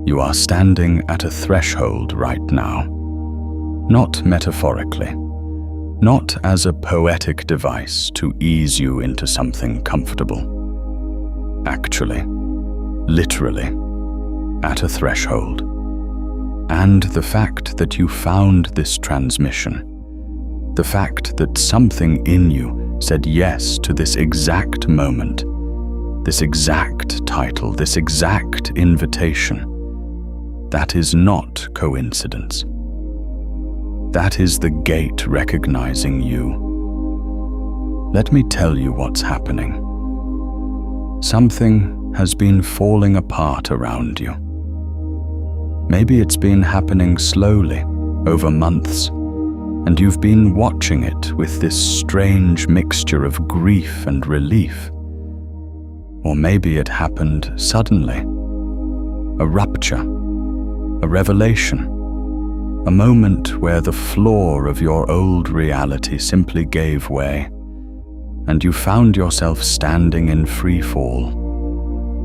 You are standing at a threshold right now, not metaphorically, not as a poetic device to ease you into something comfortable. Actually, literally, at a threshold. And the fact that you found this transmission, the fact that something in you said yes to this exact moment, this exact title, this exact invitation, that is not coincidence. That is the gate recognizing you. Let me tell you what's happening. Something has been falling apart around you. Maybe it's been happening slowly, over months, and you've been watching it with this strange mixture of grief and relief. Or maybe it happened suddenly. A rupture, a revelation, a moment where the floor of your old reality simply gave way, and you found yourself standing in free fall,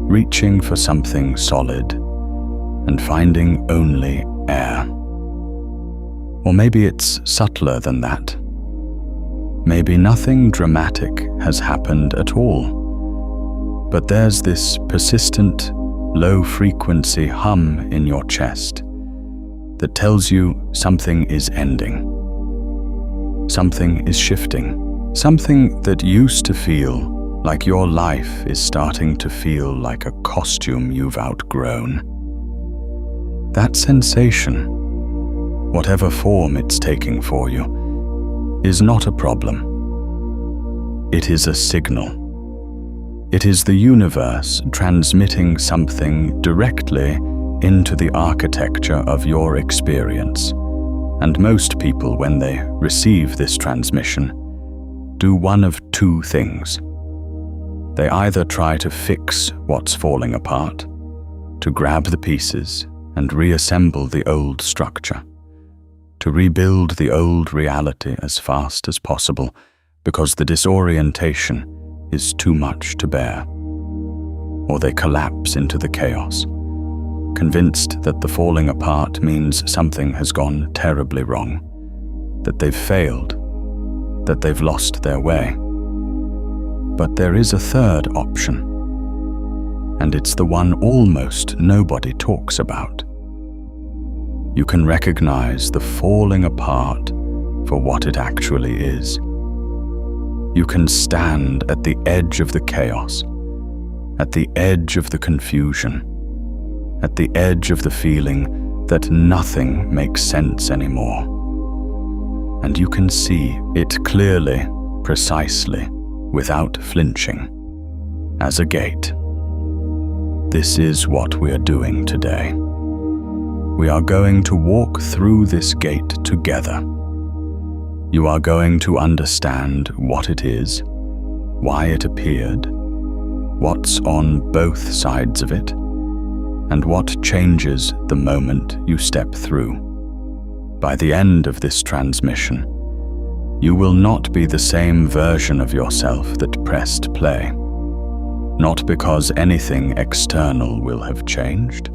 reaching for something solid and finding only air. Or maybe it's subtler than that. Maybe nothing dramatic has happened at all, but there's this persistent, low-frequency hum in your chest that tells you something is ending. Something is shifting. Something that used to feel like your life is starting to feel like a costume you've outgrown. That sensation, whatever form it's taking for you, is not a problem. It is a signal. It is the universe transmitting something directly into the architecture of your experience. And most people, when they receive this transmission, do one of two things. They either try to fix what's falling apart, to grab the pieces and reassemble the old structure, to rebuild the old reality as fast as possible because the disorientation is too much to bear. Or they collapse into the chaos, convinced that the falling apart means something has gone terribly wrong, that they've failed, that they've lost their way. But there is a third option, and it's the one almost nobody talks about. You can recognize the falling apart for what it actually is. You can stand at the edge of the chaos, at the edge of the confusion, at the edge of the feeling that nothing makes sense anymore. And you can see it clearly, precisely, without flinching, as a gate. This is what we are doing today. We are going to walk through this gate together. You are going to understand what it is, why it appeared, what's on both sides of it, and what changes the moment you step through. By the end of this transmission, you will not be the same version of yourself that pressed play, not because anything external will have changed,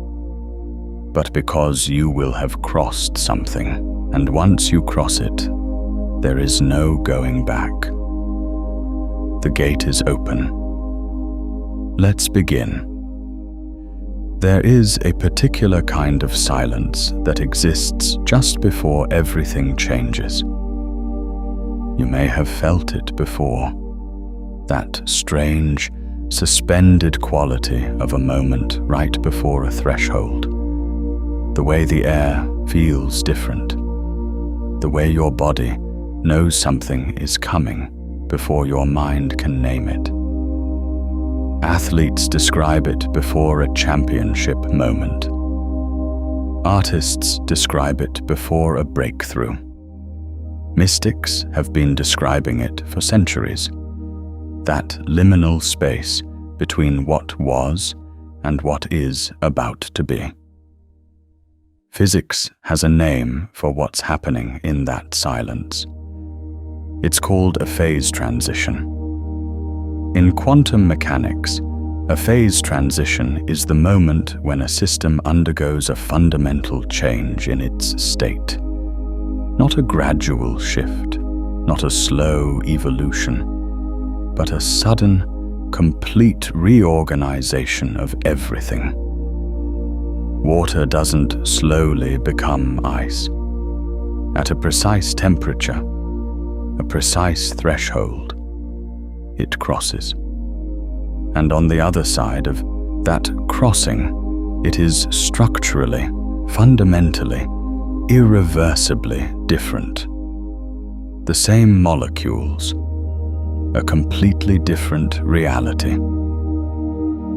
but because you will have crossed something, and once you cross it, there is no going back. The gate is open. Let's begin. There is a particular kind of silence that exists just before everything changes. You may have felt it before, that strange, suspended quality of a moment right before a threshold. The way the air feels different. The way your body knows something is coming before your mind can name it. Athletes describe it before a championship moment. Artists describe it before a breakthrough. Mystics have been describing it for centuries. That liminal space between what was and what is about to be. Physics has a name for what's happening in that silence. It's called a phase transition. In quantum mechanics, A phase transition is the moment when a system undergoes a fundamental change in its state. Not a gradual shift, not a slow evolution, but a sudden, complete reorganization of everything. Water doesn't slowly become ice. At a precise temperature, a precise threshold, it crosses. And on the other side of that crossing, it is structurally, fundamentally, irreversibly different. The same molecules, a completely different reality.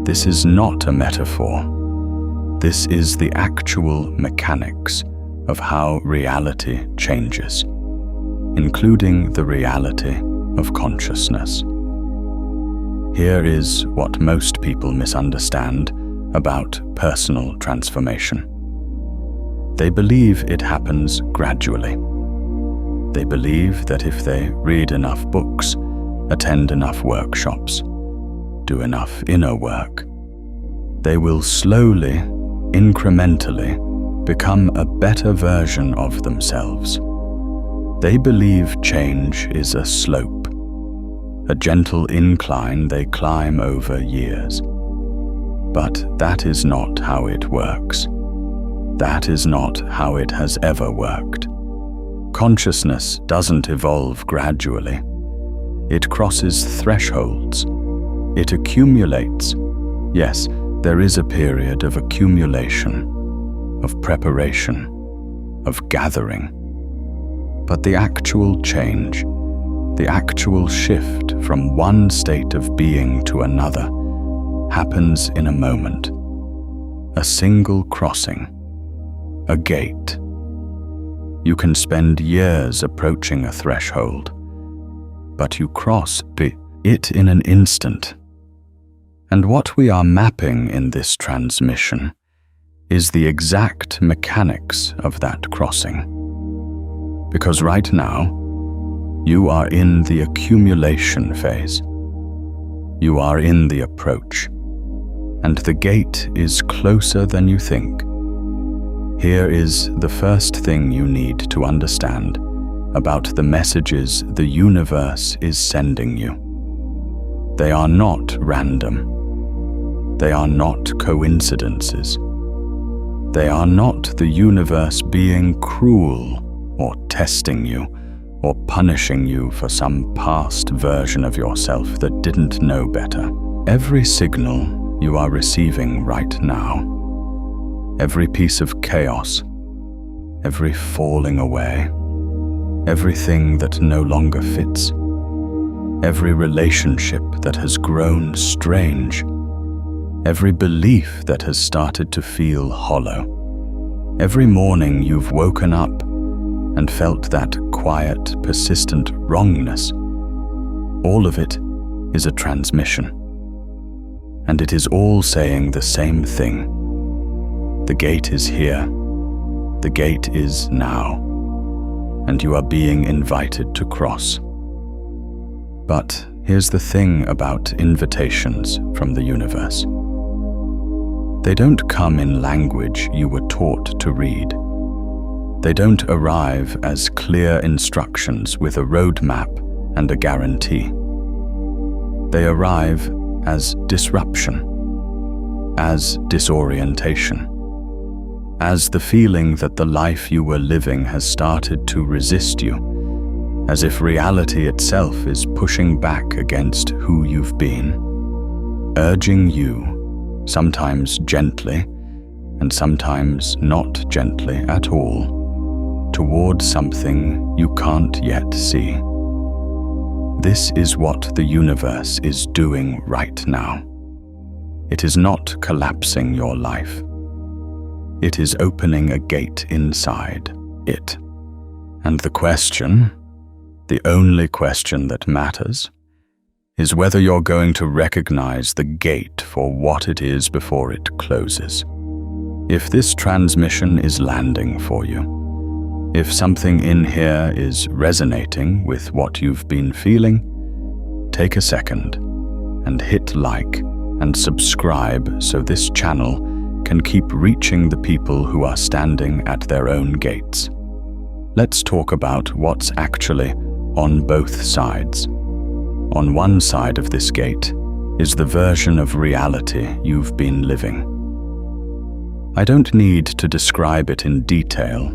This is not a metaphor. This is the actual mechanics of how reality changes, including the reality of consciousness. Here is what most people misunderstand about personal transformation. They believe it happens gradually. They believe that if they read enough books, attend enough workshops, do enough inner work, they will slowly, incrementally, become a better version of themselves. They believe change is a slope, a gentle incline they climb over years. But that is not how it works. That is not how it has ever worked. Consciousness doesn't evolve gradually. It crosses thresholds. It accumulates. Yes, there is a period of accumulation, of preparation, of gathering. But the actual change, the actual shift from one state of being to another, happens in a moment. A single crossing, a gate. You can spend years approaching a threshold, but you cross it in an instant. And what we are mapping in this transmission is the exact mechanics of that crossing. Because right now, you are in the accumulation phase. You are in the approach, and the gate is closer than you think. Here is the first thing you need to understand about the messages the universe is sending you. They are not random. They are not coincidences. They are not the universe being cruel or testing you or punishing you for some past version of yourself that didn't know better. Every signal you are receiving right now, every piece of chaos, every falling away, everything that no longer fits, every relationship that has grown strange, every belief that has started to feel hollow, every morning you've woken up and felt that quiet, persistent wrongness, all of it is a transmission. And it is all saying the same thing. The gate is here. The gate is now. And you are being invited to cross. But here's the thing about invitations from the universe. They don't come in language you were taught to read. They don't arrive as clear instructions with a roadmap and a guarantee. They arrive as disruption, as disorientation, as the feeling that the life you were living has started to resist you, as if reality itself is pushing back against who you've been, urging you, sometimes gently and sometimes not gently at all, toward something you can't yet see. This is what the universe is doing right now. It is not collapsing your life. It is opening a gate inside it. And the question, the only question that matters, is whether you're going to recognize the gate for what it is before it closes. If this transmission is landing for you, if something in here is resonating with what you've been feeling, take a second and hit like and subscribe so this channel can keep reaching the people who are standing at their own gates. Let's talk about what's actually on both sides. On one side of this gate is the version of reality you've been living. I don't need to describe it in detail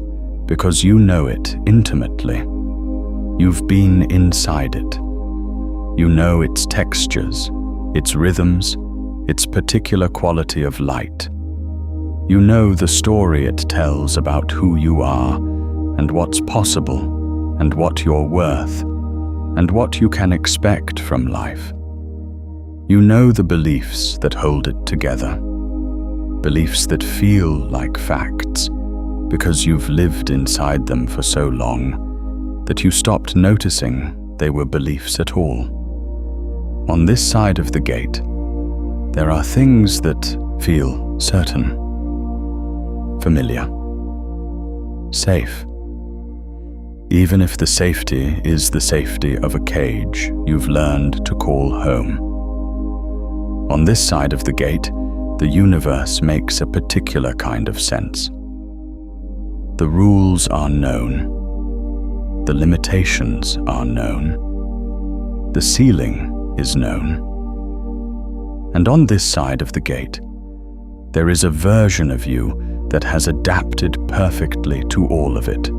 because you know it intimately. You've been inside it. You know its textures, its rhythms, its particular quality of light. You know the story it tells about who you are and what's possible and what you're worth and what you can expect from life. You know the beliefs that hold it together, beliefs that feel like facts because you've lived inside them for so long that you stopped noticing they were beliefs at all. On this side of the gate, there are things that feel certain, familiar, safe. Even if the safety is the safety of a cage you've learned to call home. On this side of the gate, the universe makes a particular kind of sense. The rules are known. The limitations are known. The ceiling is known. And on this side of the gate, there is a version of you that has adapted perfectly to all of it.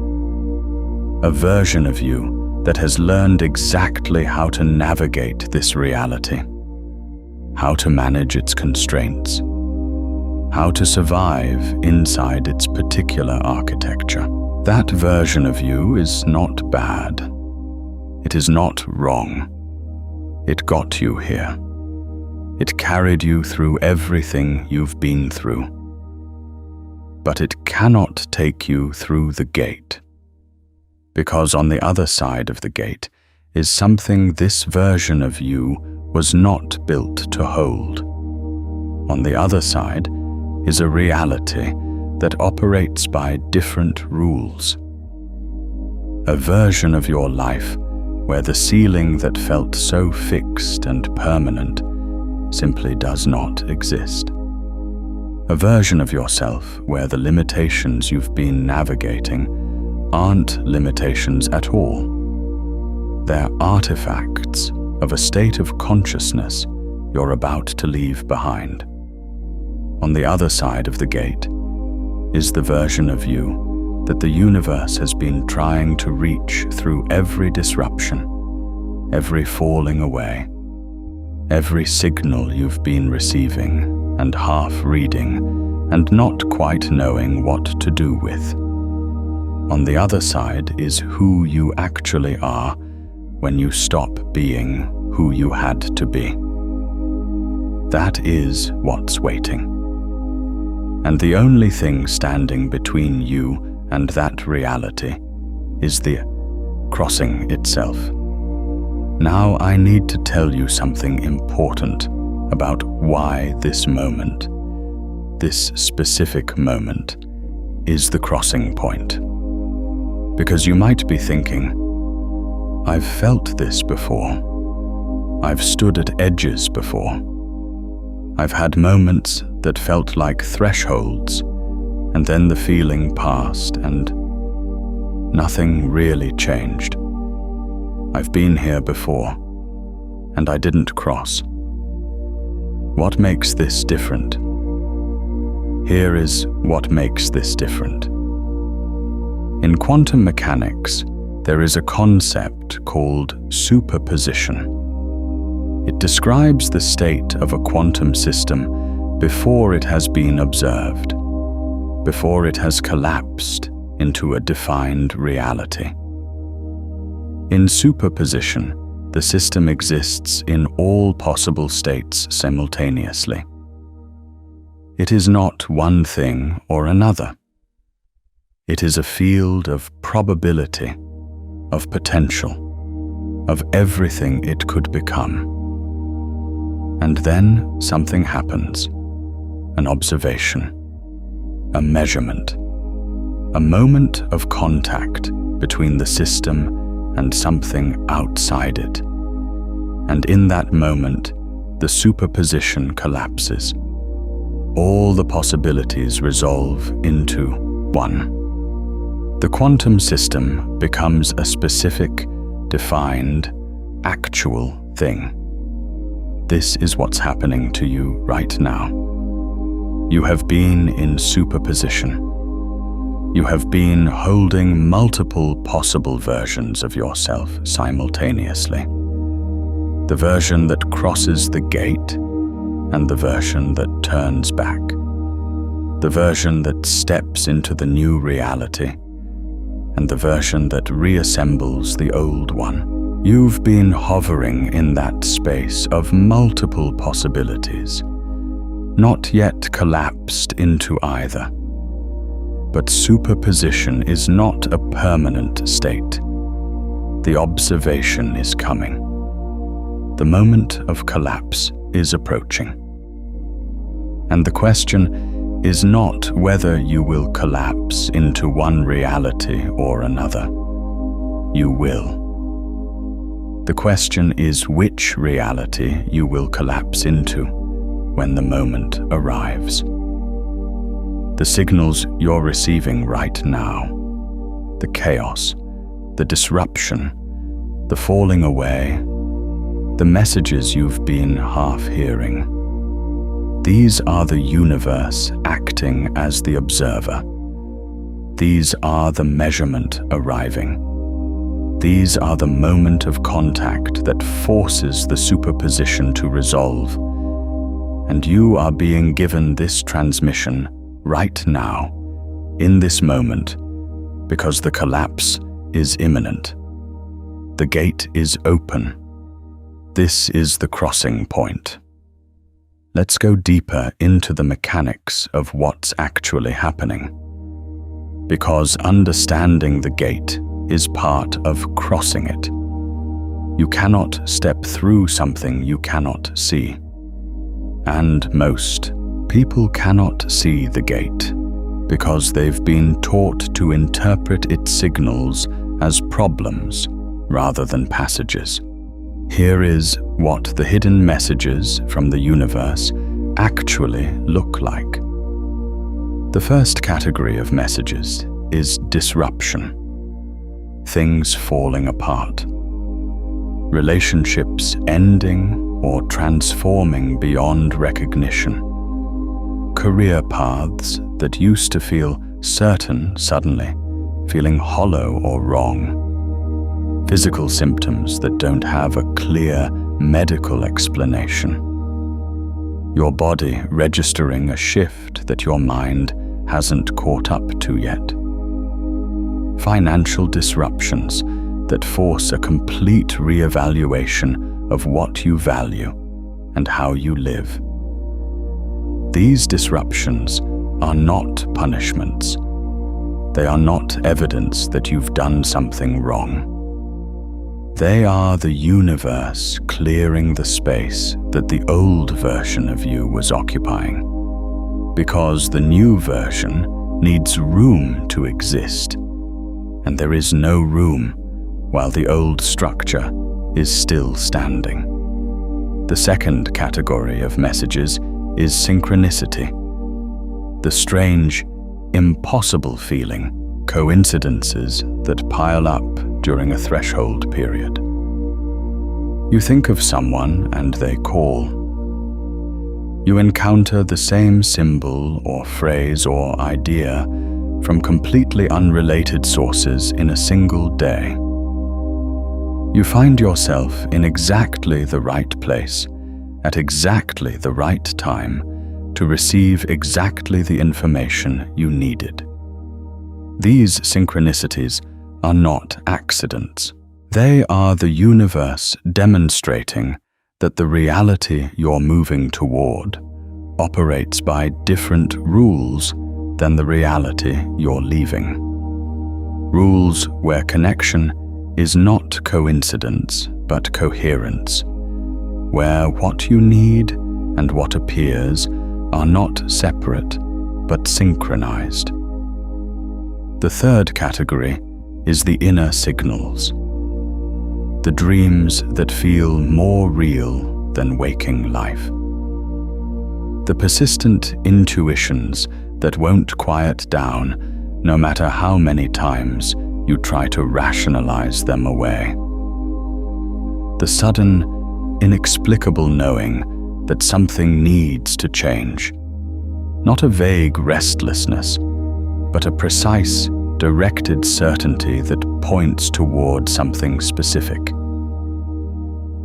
A version of you that has learned exactly how to navigate this reality, how to manage its constraints, how to survive inside its particular architecture. That version of you is not bad. It is not wrong. It got you here. It carried you through everything you've been through. But it cannot take you through the gate, because on the other side of the gate is something this version of you was not built to hold. On the other side is a reality that operates by different rules. A version of your life where the ceiling that felt so fixed and permanent simply does not exist. A version of yourself where the limitations you've been navigating aren't limitations at all. They're artifacts of a state of consciousness you're about to leave behind. On the other side of the gate is the version of you that the universe has been trying to reach through every disruption, every falling away, every signal you've been receiving and half reading and not quite knowing what to do with. On the other side is who you actually are when you stop being who you had to be. That is what's waiting. And the only thing standing between you and that reality is the crossing itself. Now I need to tell you something important about why this moment, this specific moment, is the crossing point. Because you might be thinking, I've felt this before. I've stood at edges before. I've had moments that felt like thresholds, and then the feeling passed and nothing really changed. I've been here before, and I didn't cross. What makes this different? Here is what makes this different. In quantum mechanics, there is a concept called superposition. It describes the state of a quantum system before it has been observed, before it has collapsed into a defined reality. In superposition, the system exists in all possible states simultaneously. It is not one thing or another. It is a field of probability, of potential, of everything it could become. And then something happens, an observation, a measurement, a moment of contact between the system and something outside it. And in that moment, the superposition collapses. All the possibilities resolve into one. The quantum system becomes a specific, defined, actual thing. This is what's happening to you right now. You have been in superposition. You have been holding multiple possible versions of yourself simultaneously. The version that crosses the gate and the version that turns back. The version that steps into the new reality and the version that reassembles the old one. You've been hovering in that space of multiple possibilities, not yet collapsed into either. But superposition is not a permanent state. The observation is coming. The moment of collapse is approaching. And the question is not whether you will collapse into one reality or another. You will. The question is which reality you will collapse into when the moment arrives. The signals you're receiving right now, the chaos, the disruption, the falling away, the messages you've been half hearing. These are the universe acting as the observer. These are the measurement arriving. These are the moment of contact that forces the superposition to resolve. And you are being given this transmission right now, in this moment, because the collapse is imminent. The gate is open. This is the crossing point. Let's go deeper into the mechanics of what's actually happening. Because understanding the gate is part of crossing it. You cannot step through something you cannot see. And most people cannot see the gate because they've been taught to interpret its signals as problems rather than passages. Here is what the hidden messages from the universe actually look like. The first category of messages is disruption. Things falling apart. Relationships ending or transforming beyond recognition. Career paths that used to feel certain suddenly feeling hollow or wrong. Physical symptoms that don't have a clear medical explanation. Your body registering a shift that your mind hasn't caught up to yet. Financial disruptions that force a complete reevaluation of what you value and how you live. These disruptions are not punishments. They are not evidence that you've done something wrong. They are the universe clearing the space that the old version of you was occupying, because the new version needs room to exist, and there is no room while the old structure is still standing. The second category of messages is synchronicity, the strange, impossible feeling, coincidences that pile up during a threshold period. You think of someone and they call. You encounter the same symbol or phrase or idea from completely unrelated sources in a single day. You find yourself in exactly the right place, at exactly the right time, to receive exactly the information you needed. These synchronicities are not accidents. They are the universe demonstrating that the reality you're moving toward operates by different rules than the reality you're leaving. Rules where connection is not coincidence but coherence, where what you need and what appears are not separate but synchronized. The third category is the inner signals, the dreams that feel more real than waking life. The persistent intuitions that won't quiet down no matter how many times you try to rationalize them away. The sudden, inexplicable knowing that something needs to change. Not a vague restlessness, but a precise, directed certainty that points toward something specific.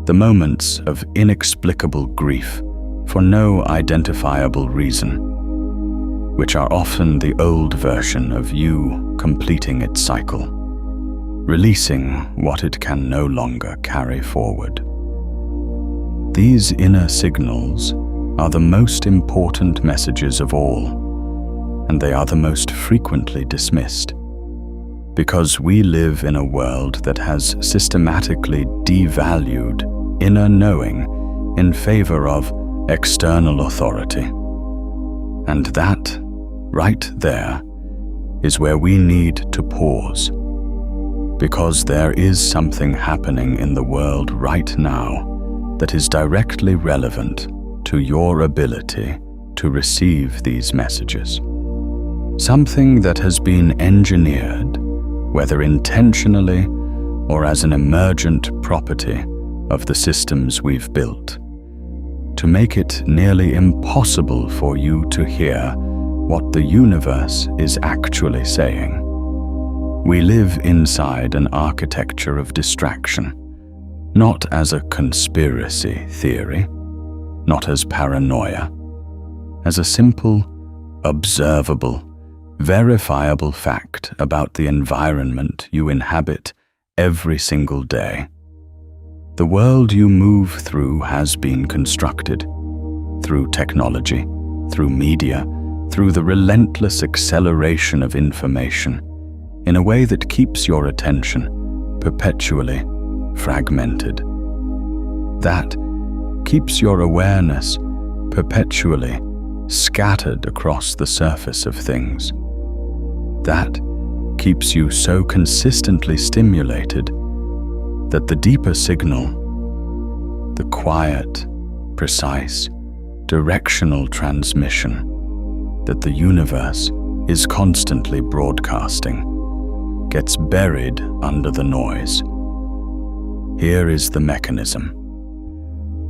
The moments of inexplicable grief for no identifiable reason, which are often the old version of you completing its cycle, releasing what it can no longer carry forward. These inner signals are the most important messages of all, and they are the most frequently dismissed, because we live in a world that has systematically devalued inner knowing in favor of external authority. And that, right there, is where we need to pause, because there is something happening in the world right now that is directly relevant to your ability to receive these messages. Something that has been engineered, whether intentionally or as an emergent property of the systems we've built, to make it nearly impossible for you to hear what the universe is actually saying. We live inside an architecture of distraction, not as a conspiracy theory, not as paranoia, as a simple, observable, verifiable fact about the environment you inhabit every single day. The world you move through has been constructed through technology, through media, through the relentless acceleration of information in a way that keeps your attention perpetually fragmented. That keeps your awareness perpetually scattered across the surface of things. That keeps you so consistently stimulated that the deeper signal, the quiet, precise, directional transmission that the universe is constantly broadcasting, gets buried under the noise. Here is the mechanism.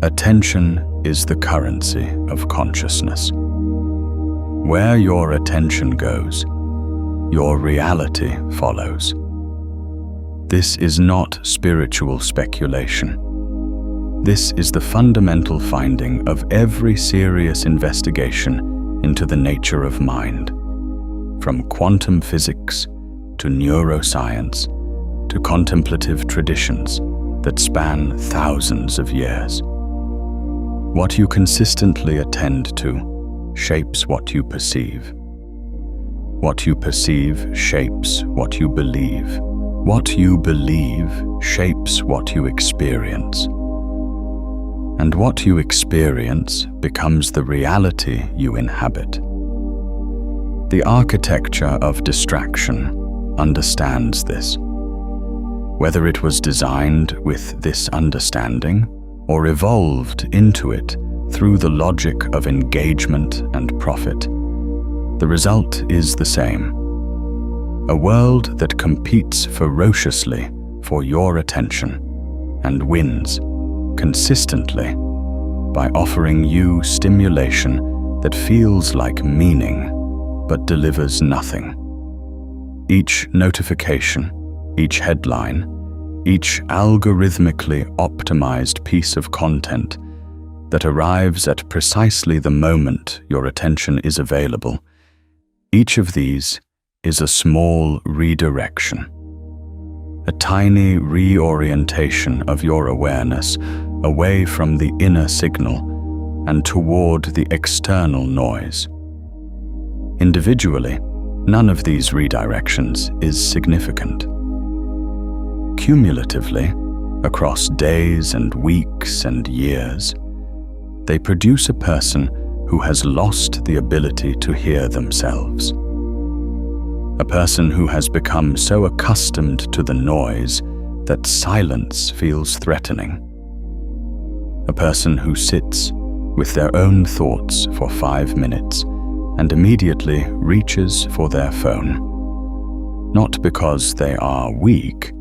Attention is the currency of consciousness. Where your attention goes, your reality follows. This is not spiritual speculation. This is the fundamental finding of every serious investigation into the nature of mind, from quantum physics to neuroscience to contemplative traditions that span thousands of years. What you consistently attend to shapes what you perceive. What you perceive shapes what you believe. What you believe shapes what you experience. And what you experience becomes the reality you inhabit. The architecture of distraction understands this. Whether it was designed with this understanding or evolved into it through the logic of engagement and profit, the result is the same. A world that competes ferociously for your attention and wins consistently by offering you stimulation that feels like meaning but delivers nothing. Each notification, each headline, each algorithmically optimized piece of content that arrives at precisely the moment your attention is available, each of these is a small redirection, a tiny reorientation of your awareness away from the inner signal and toward the external noise. Individually, none of these redirections is significant. Cumulatively, across days and weeks and years, they produce a person who has lost the ability to hear themselves. A person who has become so accustomed to the noise that silence feels threatening. A person who sits with their own thoughts for 5 minutes and immediately reaches for their phone. Not because they are weak,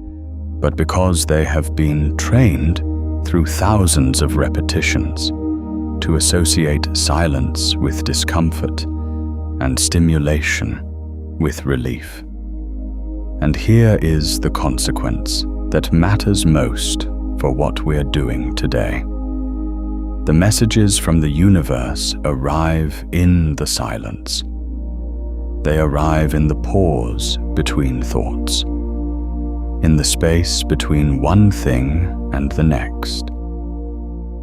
but because they have been trained through thousands of repetitions to associate silence with discomfort and stimulation with relief. And here is the consequence that matters most for what we're doing today. The messages from the universe arrive in the silence. They arrive in the pause between thoughts, in the space between one thing and the next,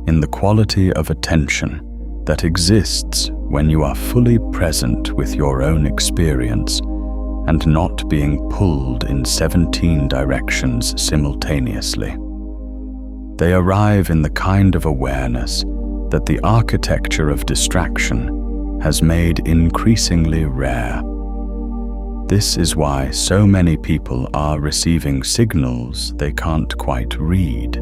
in the quality of attention that exists when you are fully present with your own experience and not being pulled in 17 directions simultaneously. They arrive in the kind of awareness that the architecture of distraction has made increasingly rare. This is why so many people are receiving signals they can't quite read.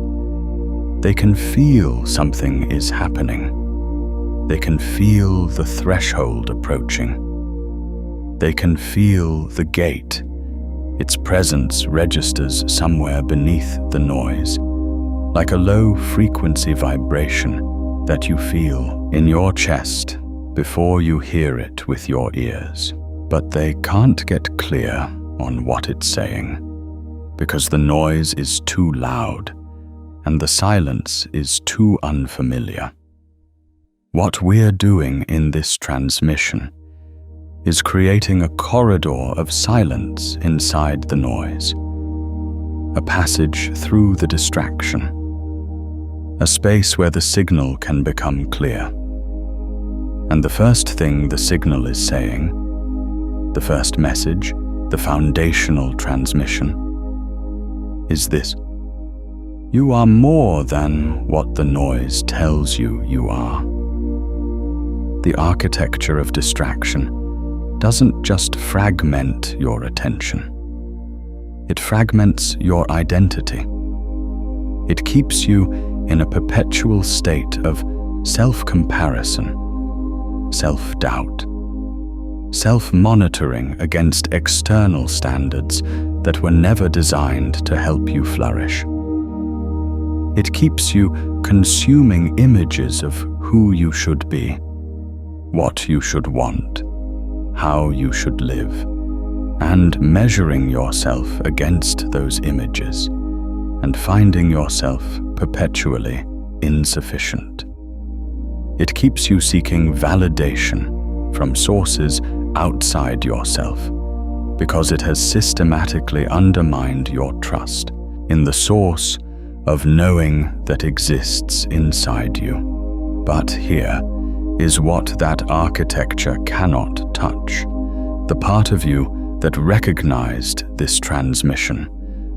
They can feel something is happening. They can feel the threshold approaching. They can feel the gate. Its presence registers somewhere beneath the noise, like a low-frequency vibration that you feel in your chest before you hear it with your ears. But they can't get clear on what it's saying, because the noise is too loud and the silence is too unfamiliar. What we're doing in this transmission is creating a corridor of silence inside the noise, a passage through the distraction, a space where the signal can become clear. And the first thing the signal is saying, the first message, the foundational transmission, is this: you are more than what the noise tells you you are. The architecture of distraction doesn't just fragment your attention. It fragments your identity. It keeps you in a perpetual state of self-comparison, self-doubt, self-monitoring against external standards that were never designed to help you flourish. It keeps you consuming images of who you should be, what you should want, how you should live, and measuring yourself against those images and finding yourself perpetually insufficient. It keeps you seeking validation from sources outside yourself because it has systematically undermined your trust in the source of knowing that exists inside you. But here is what that architecture cannot touch: the part of you that recognized this transmission,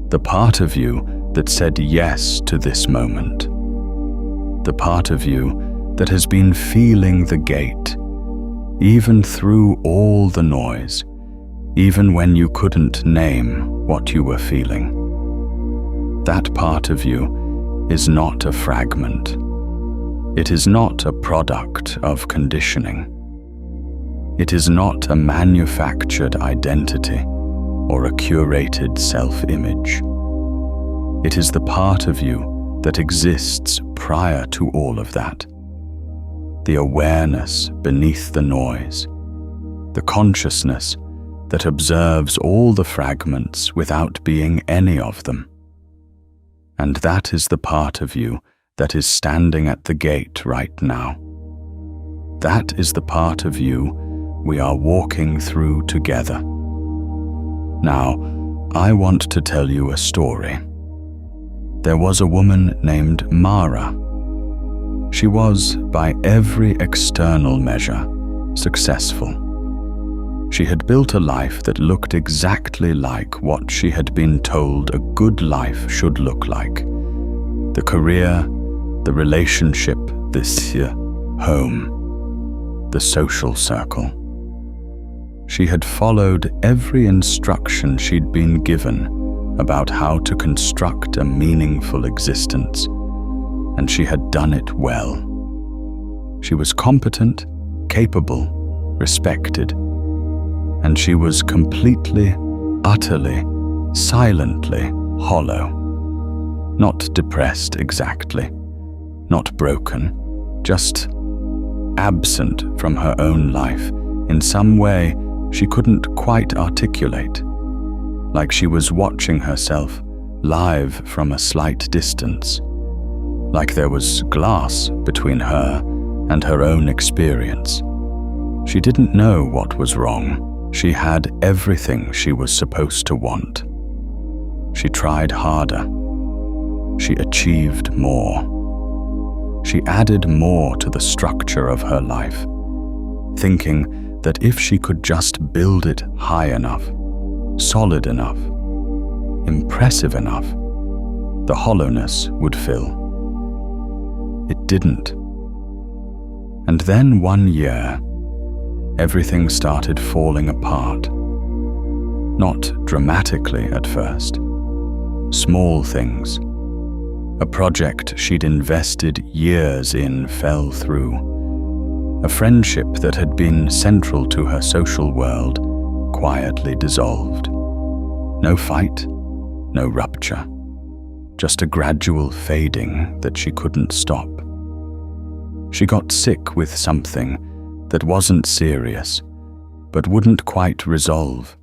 the part of you that said yes to this moment, the part of you that has been feeling the gate, even through all the noise, even when you couldn't name what you were feeling. That part of you is not a fragment. It is not a product of conditioning. It is not a manufactured identity or a curated self-image. It is the part of you that exists prior to all of that. The awareness beneath the noise, the consciousness that observes all the fragments without being any of them. And that is the part of you that is standing at the gate right now. That is the part of you we are walking through together. Now, I want to tell you a story. There was a woman named Mara. She was, by every external measure, successful. She had built a life that looked exactly like what she had been told a good life should look like. The career, the relationship, this home, the social circle. She had followed every instruction she'd been given about how to construct a meaningful existence, and she had done it well. She was competent, capable, respected, and she was completely, utterly, silently hollow. Not depressed exactly, not broken, just absent from her own life in some way she couldn't quite articulate, like she was watching herself live from a slight distance, like there was glass between her and her own experience. She didn't know what was wrong. She had everything she was supposed to want. She tried harder. She achieved more. She added more to the structure of her life, thinking that if she could just build it high enough, solid enough, impressive enough, the hollowness would fill. It didn't. And then one year, everything started falling apart. Not dramatically at first. Small things. A project she'd invested years in fell through. A friendship that had been central to her social world quietly dissolved. No fight, no rupture. Just a gradual fading that she couldn't stop. She got sick with something that wasn't serious, but wouldn't quite resolve.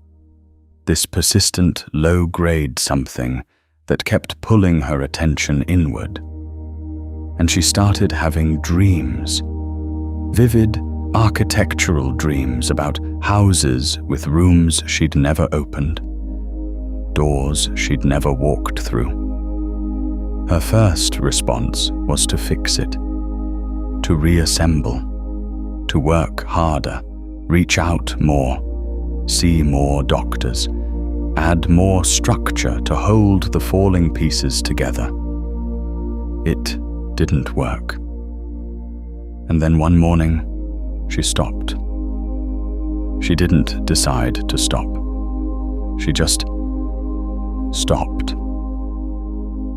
This persistent, low-grade something that kept pulling her attention inward. And she started having dreams, vivid, architectural dreams about houses with rooms she'd never opened, doors she'd never walked through. Her first response was to fix it, to reassemble, to work harder, reach out more, see more doctors, add more structure to hold the falling pieces together. It didn't work. And then one morning, she stopped. She didn't decide to stop. She just stopped.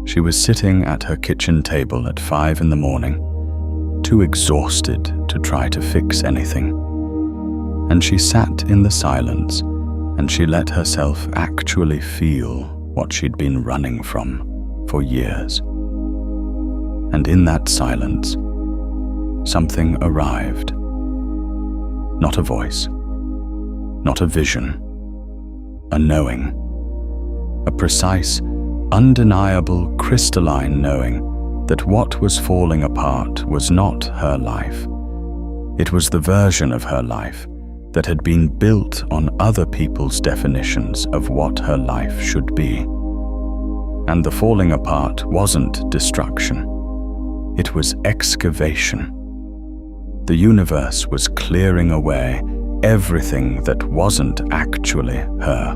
She was sitting at her kitchen table at 5 in the morning, too exhausted to try to fix anything. And she sat in the silence, and she let herself actually feel what she'd been running from for years. And in that silence, something arrived. Not a voice, not a vision, a knowing, a precise, undeniable, crystalline knowing that what was falling apart was not her life. It was the version of her life that had been built on other people's definitions of what her life should be. And the falling apart wasn't destruction. It was excavation. The universe was clearing away everything that wasn't actually her,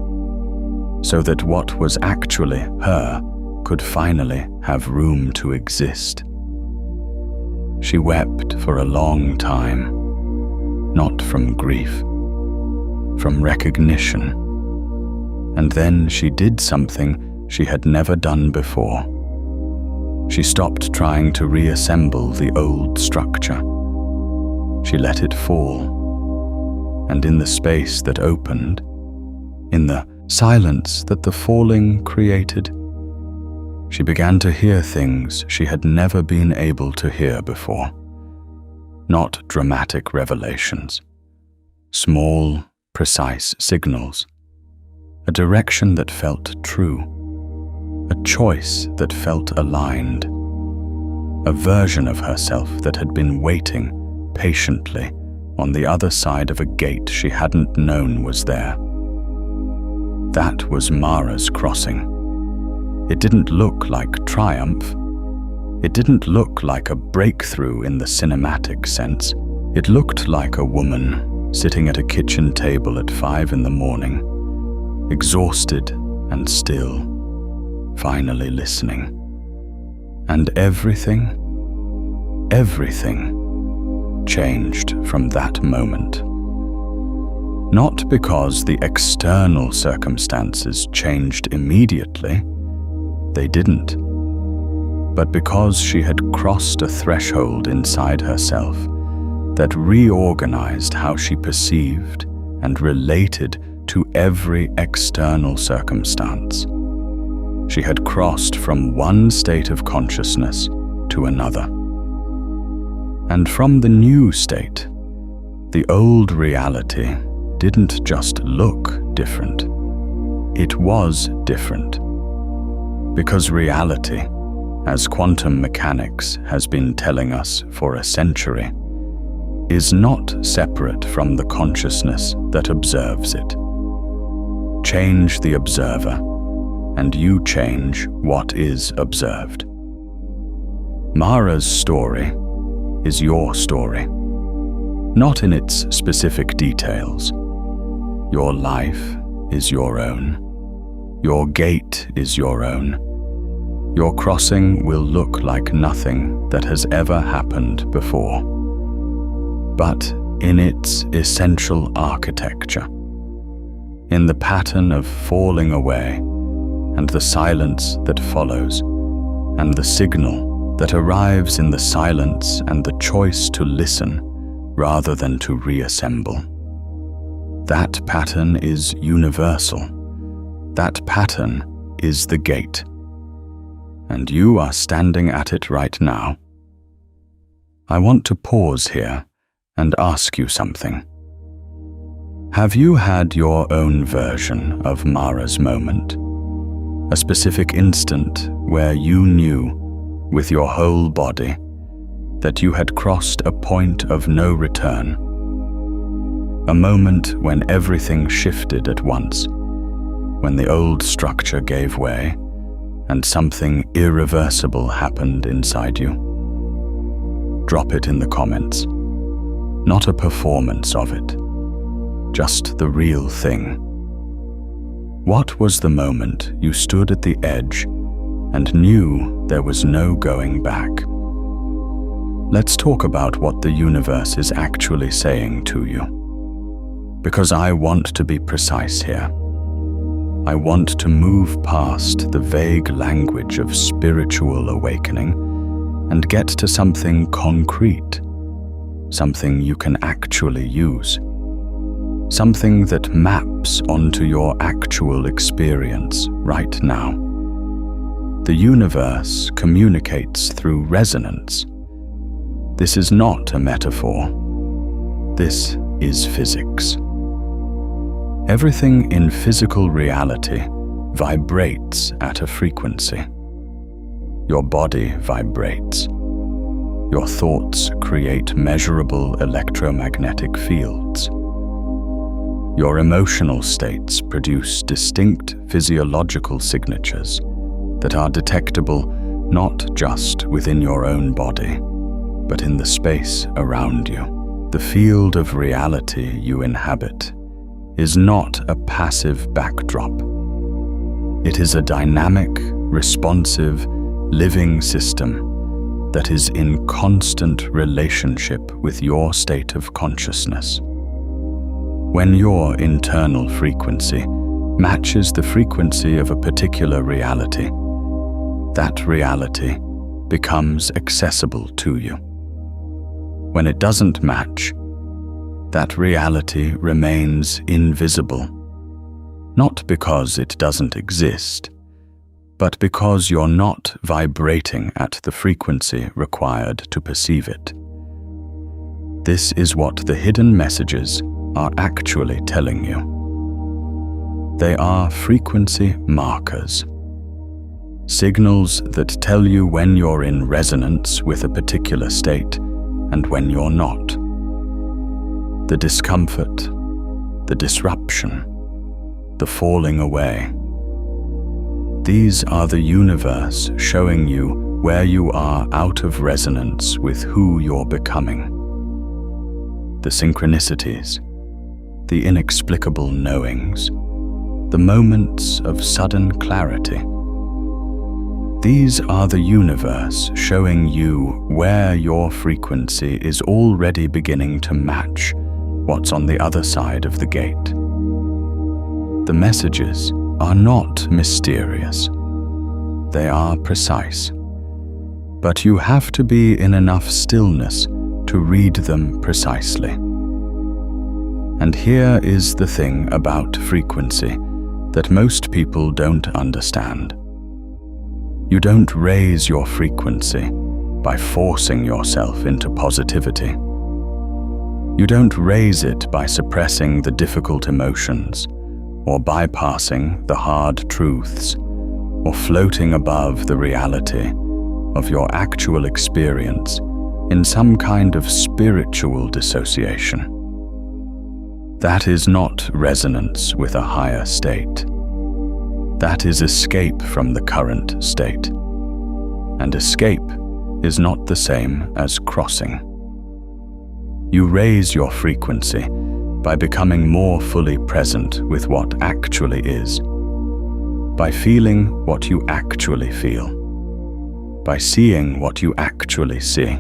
so that what was actually her could finally have room to exist. She wept for a long time, not from grief, from recognition. And then she did something she had never done before. She stopped trying to reassemble the old structure. She let it fall, and in the space that opened, in the silence that the falling created, she began to hear things she had never been able to hear before. Not dramatic revelations, small, precise signals, a direction that felt true, a choice that felt aligned, a version of herself that had been waiting patiently on the other side of a gate she hadn't known was there. That was Mara's crossing. It didn't look like triumph. It didn't look like a breakthrough in the cinematic sense. It looked like a woman sitting at a kitchen table at 5 in the morning, exhausted and still, finally listening. And everything changed from that moment. Not because the external circumstances changed immediately. They didn't. but because she had crossed a threshold inside herself that reorganized how she perceived and related to every external circumstance. She had crossed from one state of consciousness to another. And from the new state, the old reality didn't just look different. It was different. Because reality, as quantum mechanics has been telling us for a century, is not separate from the consciousness that observes it. Change the observer, and you change what is observed. Mara's story is your story, not in its specific details. Your life is your own. Your gate is your own. Your crossing will look like nothing that has ever happened before. But in its essential architecture, in the pattern of falling away and the silence that follows, and the signal that arrives in the silence and the choice to listen rather than to reassemble. That pattern is universal. That pattern is the gate. And you are standing at it right now. I want to pause here and ask you something. Have you had your own version of Mara's moment? A specific instant where you knew, with your whole body, that you had crossed a point of no return. A moment when everything shifted at once, when the old structure gave way and something irreversible happened inside you. Drop it in the comments. Not a performance of it, just the real thing. What was the moment you stood at the edge and knew there was no going back? Let's talk about what the universe is actually saying to you. Because I want to be precise here. I want to move past the vague language of spiritual awakening and get to something concrete, something you can actually use, something that maps onto your actual experience right now. The universe communicates through resonance. This is not a metaphor. This is physics. Everything in physical reality vibrates at a frequency. Your body vibrates. Your thoughts create measurable electromagnetic fields. Your emotional states produce distinct physiological signatures that are detectable not just within your own body, but in the space around you. The field of reality you inhabit is not a passive backdrop. It is a dynamic, responsive, living system that is in constant relationship with your state of consciousness. When your internal frequency matches the frequency of a particular reality, that reality becomes accessible to you. When it doesn't match, that reality remains invisible, not because it doesn't exist, but because you're not vibrating at the frequency required to perceive it. This is what the hidden messages are actually telling you. They are frequency markers, signals that tell you when you're in resonance with a particular state and when you're not. The discomfort, the disruption, the falling away. These are the universe showing you where you are out of resonance with who you're becoming. The synchronicities, the inexplicable knowings, the moments of sudden clarity. These are the universe showing you where your frequency is already beginning to match what's on the other side of the gate. The messages are not mysterious. They are precise. but you have to be in enough stillness to read them precisely. And here is the thing about frequency that most people don't understand. You don't raise your frequency by forcing yourself into positivity. You don't raise it by suppressing the difficult emotions, or bypassing the hard truths, or floating above the reality of your actual experience in some kind of spiritual dissociation. That is not resonance with a higher state. That is escape from the current state. And escape is not the same as crossing. You raise your frequency by becoming more fully present with what actually is, by feeling what you actually feel, by seeing what you actually see,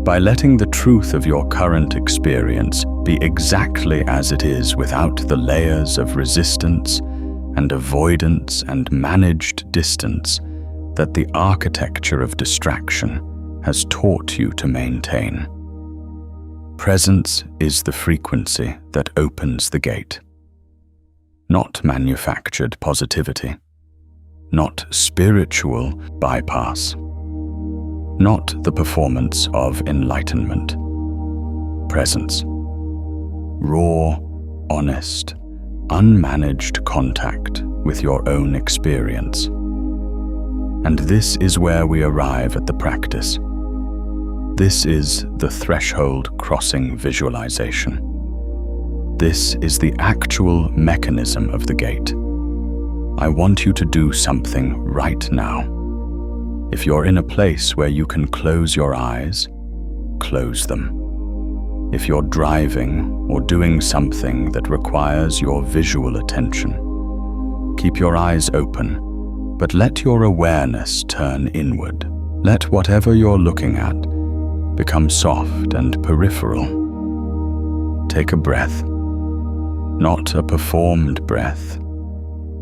by letting the truth of your current experience be exactly as it is without the layers of resistance and avoidance and managed distance that the architecture of distraction has taught you to maintain. Presence is the frequency that opens the gate. Not manufactured positivity, not spiritual bypass, not the performance of enlightenment. Presence. Raw, honest, unmanaged contact with your own experience. And this is where we arrive at the practice. This is the threshold crossing visualization. This is the actual mechanism of the gate. I want you to do something right now. If you're in a place where you can close your eyes, close them. If you're driving or doing something that requires your visual attention, keep your eyes open, but let your awareness turn inward. Let whatever you're looking at become soft and peripheral. Take a breath, not a performed breath,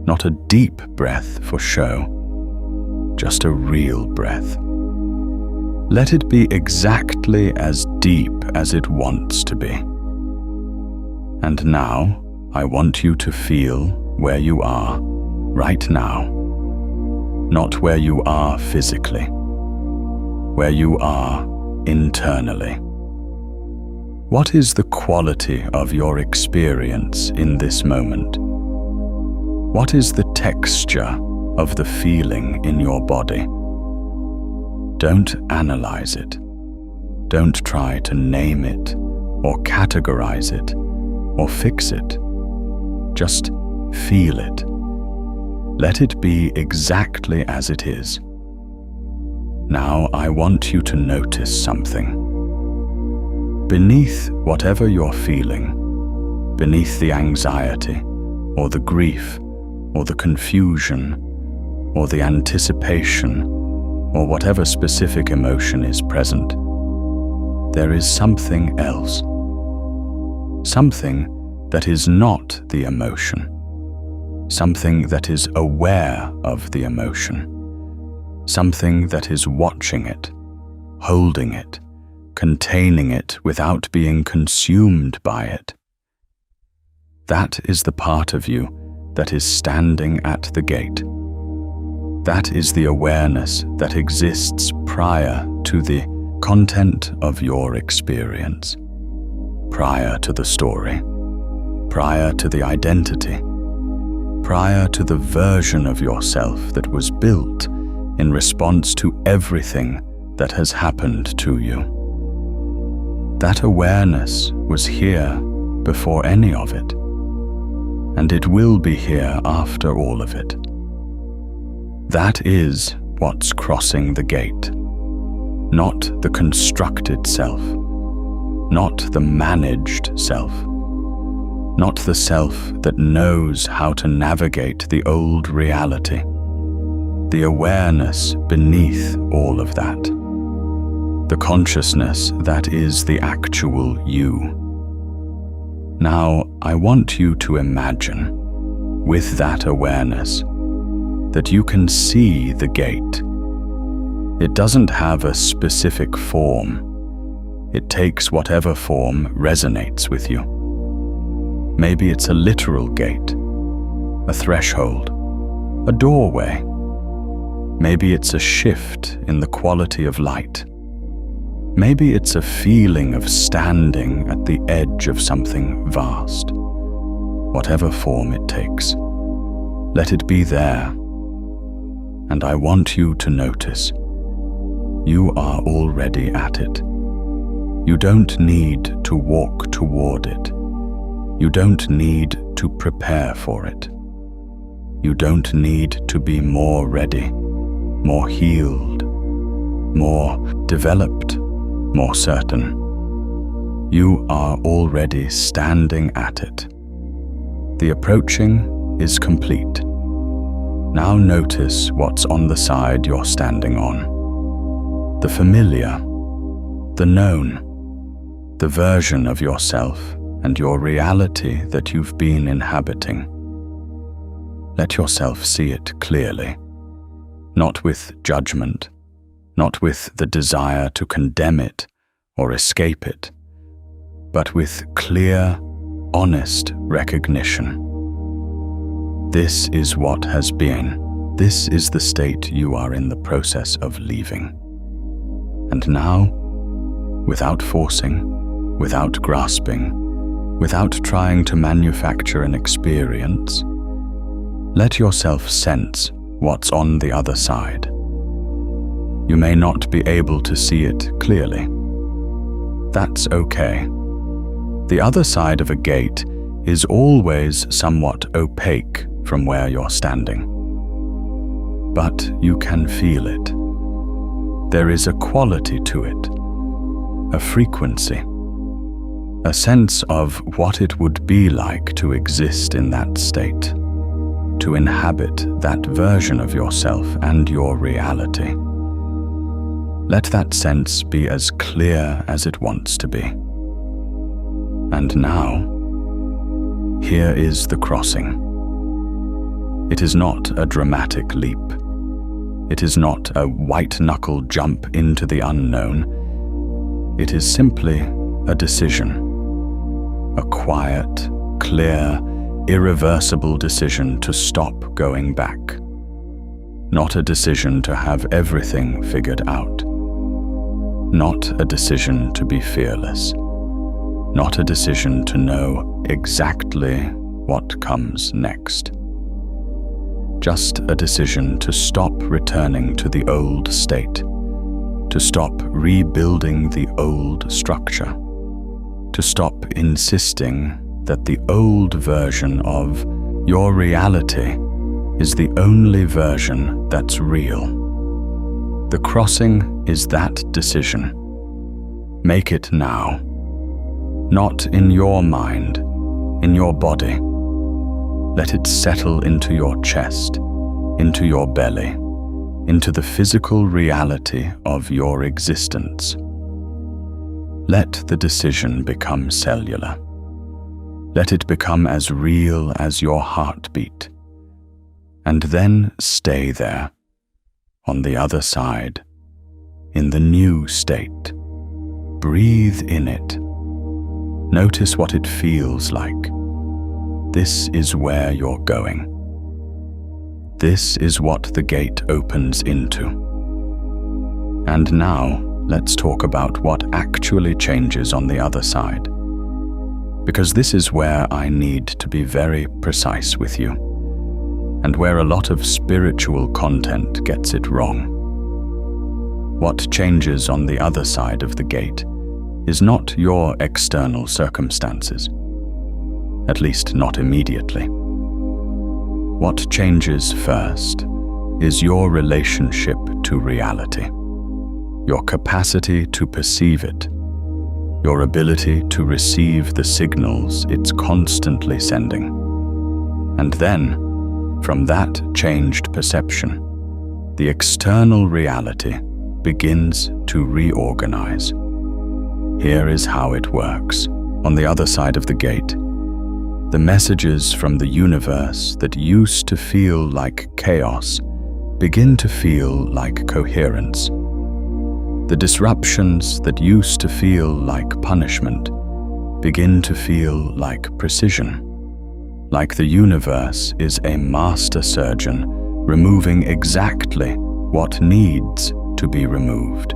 not a deep breath for show, just a real breath. Let it be exactly as deep as it wants to be. And now, I want you to feel where you are right now. Not where you are physically, where you are internally. What is the quality of your experience in this moment? What is the texture of the feeling in your body? Don't analyze it. Don't try to name it, or categorize it, or fix it. Just feel it. Let it be exactly as it is. Now I want you to notice something. Beneath whatever you're feeling, beneath the anxiety, or the grief, or the confusion, or the anticipation, or whatever specific emotion is present, there is something else. Something that is not the emotion. Something that is aware of the emotion. Something that is watching it, holding it, containing it without being consumed by it. That is the part of you that is standing at the gate. That is the awareness that exists prior to the content of your experience, prior to the story, prior to the identity, prior to the version of yourself that was built in response to everything that has happened to you. That awareness was here before any of it, and it will be here after all of it. That is what's crossing the gate, not the constructed self, not the managed self, not the self that knows how to navigate the old reality, the awareness beneath all of that, the consciousness that is the actual you. Now, I want you to imagine, with that awareness, that you can see the gate, It doesn't have a specific form. It takes whatever form resonates with you. Maybe it's a literal gate, a threshold, a doorway. Maybe it's a shift in the quality of light. Maybe it's a feeling of standing at the edge of something vast. Whatever form it takes, let it be there. And I want you to notice, you are already at it. You don't need to walk toward it. You don't need to prepare for it. You don't need to be more ready, more healed, more developed, more certain. You are already standing at it. The approaching is complete. Now notice what's on the side you're standing on. The familiar, the known, the version of yourself and your reality that you've been inhabiting. Let yourself see it clearly, not with judgment, not with the desire to condemn it or escape it, but with clear, honest recognition. This is what has been. This is the state you are in the process of leaving. And now, without forcing, without grasping, without trying to manufacture an experience, let yourself sense what's on the other side. You may not be able to see it clearly. That's okay. The other side of a gate is always somewhat opaque from where you're standing. But you can feel it. There is a quality to it, a frequency, a sense of what it would be like to exist in that state, to inhabit that version of yourself and your reality. Let that sense be as clear as it wants to be. And now, here is the crossing. It is not a dramatic leap. It is not a white-knuckle jump into the unknown. It is simply a decision. A quiet, clear, irreversible decision to stop going back. Not a decision to have everything figured out. Not a decision to be fearless. Not a decision to know exactly what comes next. Just a decision to stop returning to the old state, to stop rebuilding the old structure, to stop insisting that the old version of your reality is the only version that's real. The crossing is that decision. Make it now. Not in your mind, in your body. Let it settle into your chest, into your belly, into the physical reality of your existence. Let the decision become cellular. Let it become as real as your heartbeat. And then stay there, on the other side, in the new state. Breathe in it. Notice what it feels like. This is where you're going. This is what the gate opens into. And now, let's talk about what actually changes on the other side. Because this is where I need to be very precise with you, and where a lot of spiritual content gets it wrong. What changes on the other side of the gate is not your external circumstances, at least not immediately. What changes first is your relationship to reality, your capacity to perceive it, your ability to receive the signals it's constantly sending. And then, from that changed perception, the external reality begins to reorganize. Here is how it works. On the other side of the gate, the messages from the universe that used to feel like chaos begin to feel like coherence. The disruptions that used to feel like punishment begin to feel like precision, like the universe is a master surgeon removing exactly what needs to be removed,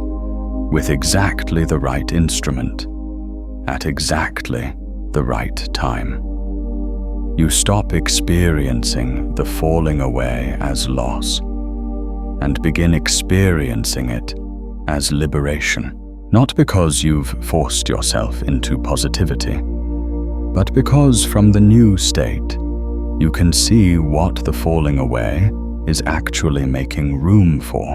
with exactly the right instrument, at exactly the right time. You stop experiencing the falling away as loss and begin experiencing it as liberation, not because you've forced yourself into positivity, but because from the new state, you can see what the falling away is actually making room for.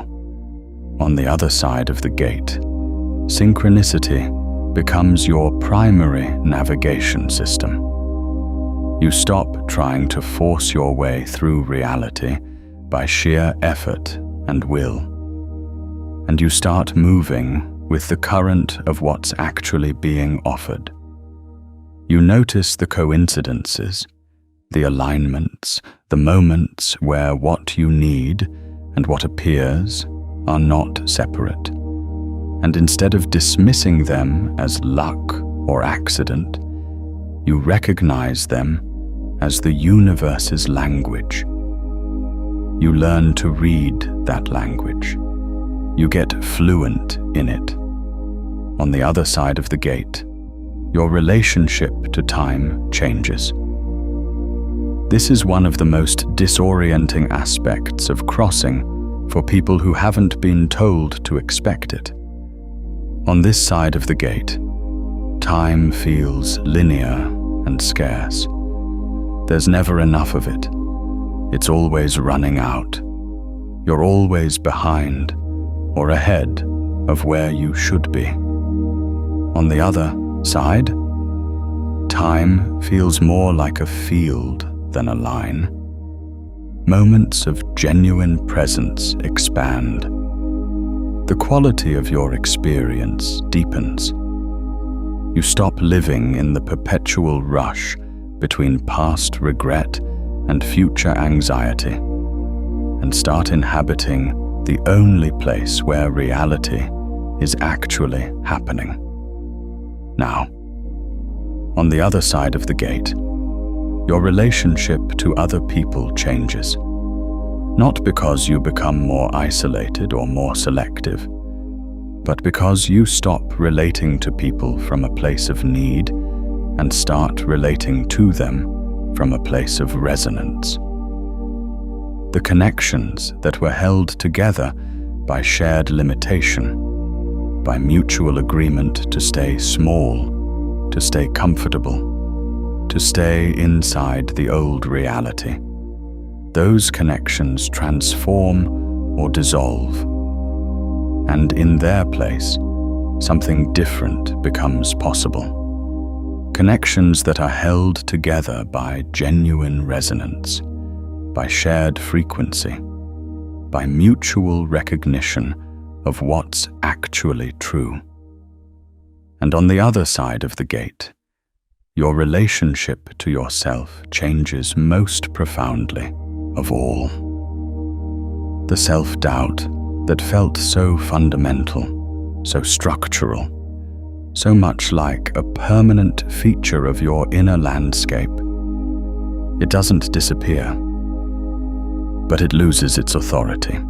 On the other side of the gate, synchronicity becomes your primary navigation system. You stop trying to force your way through reality by sheer effort and will, and you start moving with the current of what's actually being offered. You notice the coincidences, the alignments, the moments where what you need and what appears are not separate. And instead of dismissing them as luck or accident, you recognize them as the universe's language. You learn to read that language. You get fluent in it. On the other side of the gate, your relationship to time changes. This is one of the most disorienting aspects of crossing for people who haven't been told to expect it. On this side of the gate, time feels linear and scarce. There's never enough of it. It's always running out. You're always behind or ahead of where you should be. On the other side, time feels more like a field than a line. Moments of genuine presence expand. The quality of your experience deepens. You stop living in the perpetual rush between past regret and future anxiety, and start inhabiting the only place where reality is actually happening. Now, on the other side of the gate, your relationship to other people changes. Not because you become more isolated or more selective, but because you stop relating to people from a place of need and start relating to them from a place of resonance. The connections that were held together by shared limitation, by mutual agreement to stay small, to stay comfortable, to stay inside the old reality. Those connections transform or dissolve, and in their place, something different becomes possible. Connections that are held together by genuine resonance, by shared frequency, by mutual recognition of what's actually true. And on the other side of the gate, your relationship to yourself changes most profoundly of all. The self-doubt that felt so fundamental, so structural, so much like a permanent feature of your inner landscape, it doesn't disappear, but it loses its authority.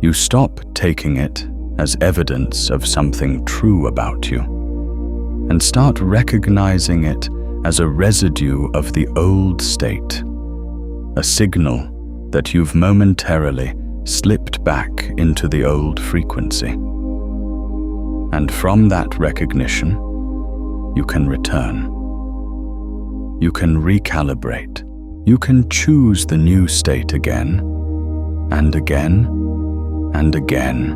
You stop taking it as evidence of something true about you, and start recognizing it as a residue of the old state, a signal that you've momentarily slipped back into the old frequency. And from that recognition, you can return. You can recalibrate. You can choose the new state again, and again, and again,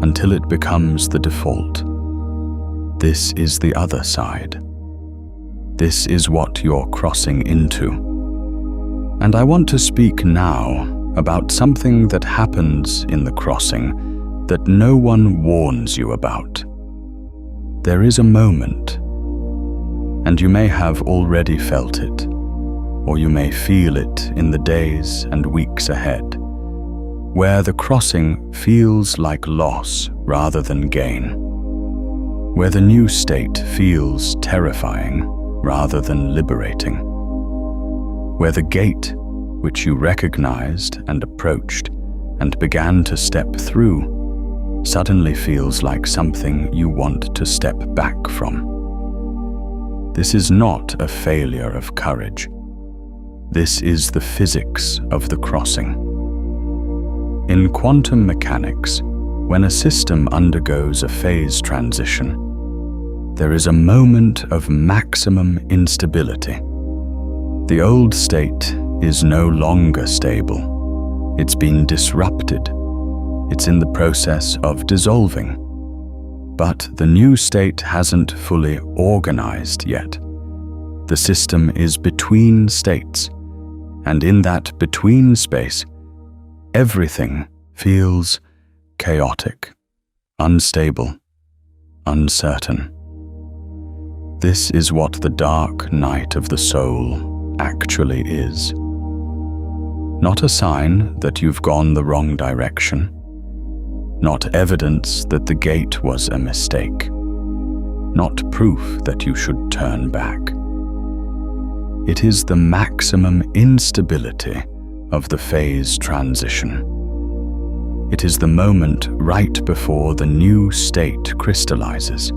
until it becomes the default. This is the other side. This is what you're crossing into. And I want to speak now about something that happens in the crossing that no one warns you about. There is a moment, and you may have already felt it, or you may feel it in the days and weeks ahead, where the crossing feels like loss rather than gain, where the new state feels terrifying rather than liberating, where the gate, which you recognized and approached and began to step through, suddenly feels like something you want to step back from. This is not a failure of courage. This is the physics of the crossing. In quantum mechanics, when a system undergoes a phase transition, there is a moment of maximum instability. The old state is no longer stable. It's been disrupted. It's in the process of dissolving. But the new state hasn't fully organized yet. The system is between states, and in that between space, everything feels chaotic, unstable, uncertain. This is what the dark night of the soul actually is. Not a sign that you've gone the wrong direction, not evidence that the gate was a mistake, not proof that you should turn back. It is the maximum instability of the phase transition. It is the moment right before the new state crystallizes.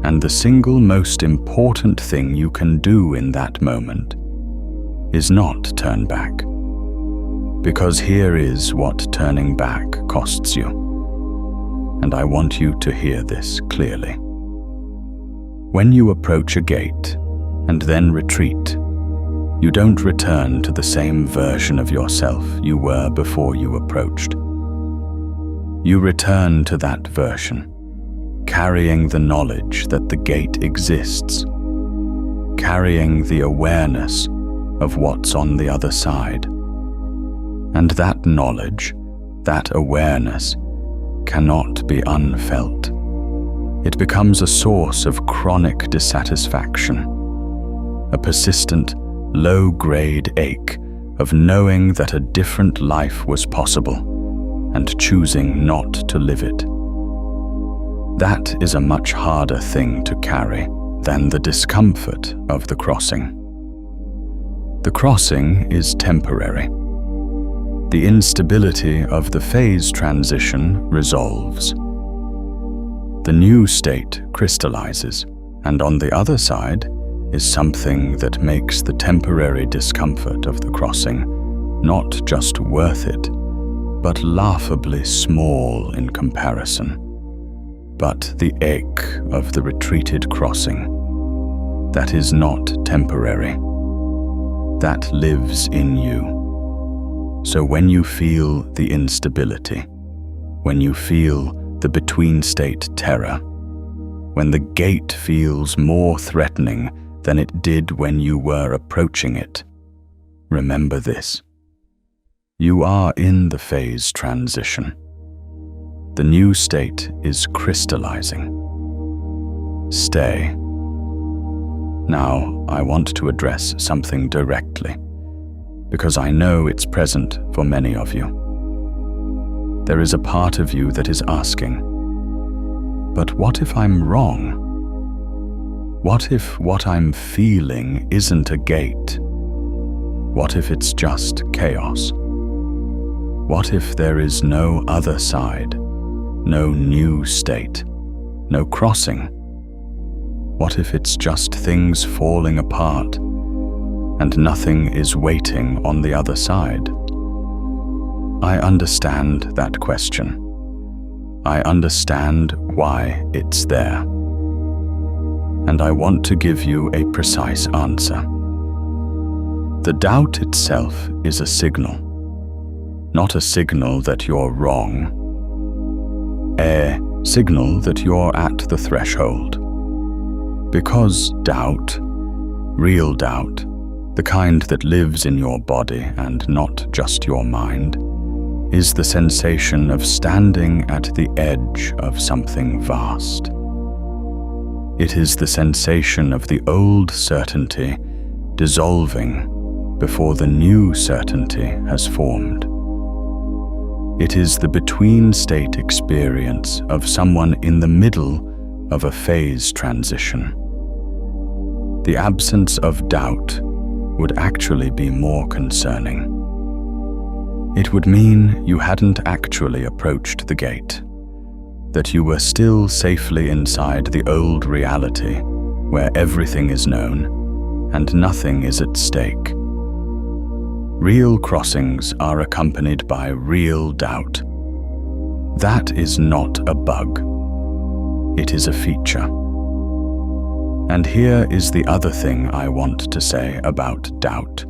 And the single most important thing you can do in that moment is not turn back. Because here is what turning back costs you. And I want you to hear this clearly. When you approach a gate and then retreat, you don't return to the same version of yourself you were before you approached. You return to that version, carrying the knowledge that the gate exists, carrying the awareness of what's on the other side. And that knowledge, that awareness, cannot be unfelt. It becomes a source of chronic dissatisfaction, a persistent, low-grade ache of knowing that a different life was possible and choosing not to live it. That is a much harder thing to carry than the discomfort of the crossing. The crossing is temporary. The instability of the phase transition resolves. The new state crystallizes, and on the other side is something that makes the temporary discomfort of the crossing not just worth it, but laughably small in comparison. But the ache of the retreated crossing, that is not temporary. That lives in you. So when you feel the instability, when you feel the between-state terror, when the gate feels more threatening than it did when you were approaching it, remember this. You are in the phase transition. The new state is crystallizing. Stay. Now, I want to address something directly, because I know it's present for many of you. There is a part of you that is asking, but what if I'm wrong? What if what I'm feeling isn't a gate? What if it's just chaos? What if there is no other side? No new state, no crossing? What if it's just things falling apart and nothing is waiting on the other side? I understand that question. I understand why it's there. And I want to give you a precise answer. The doubt itself is a signal, not a signal that you're wrong. A signal that you're at the threshold. Because doubt, real doubt, the kind that lives in your body and not just your mind, is the sensation of standing at the edge of something vast. It is the sensation of the old certainty dissolving before the new certainty has formed. It is the between-state experience of someone in the middle of a phase transition. The absence of doubt would actually be more concerning. It would mean you hadn't actually approached the gate, that you were still safely inside the old reality where everything is known and nothing is at stake. Real crossings are accompanied by real doubt. That is not a bug. It is a feature. And here is the other thing I want to say about doubt.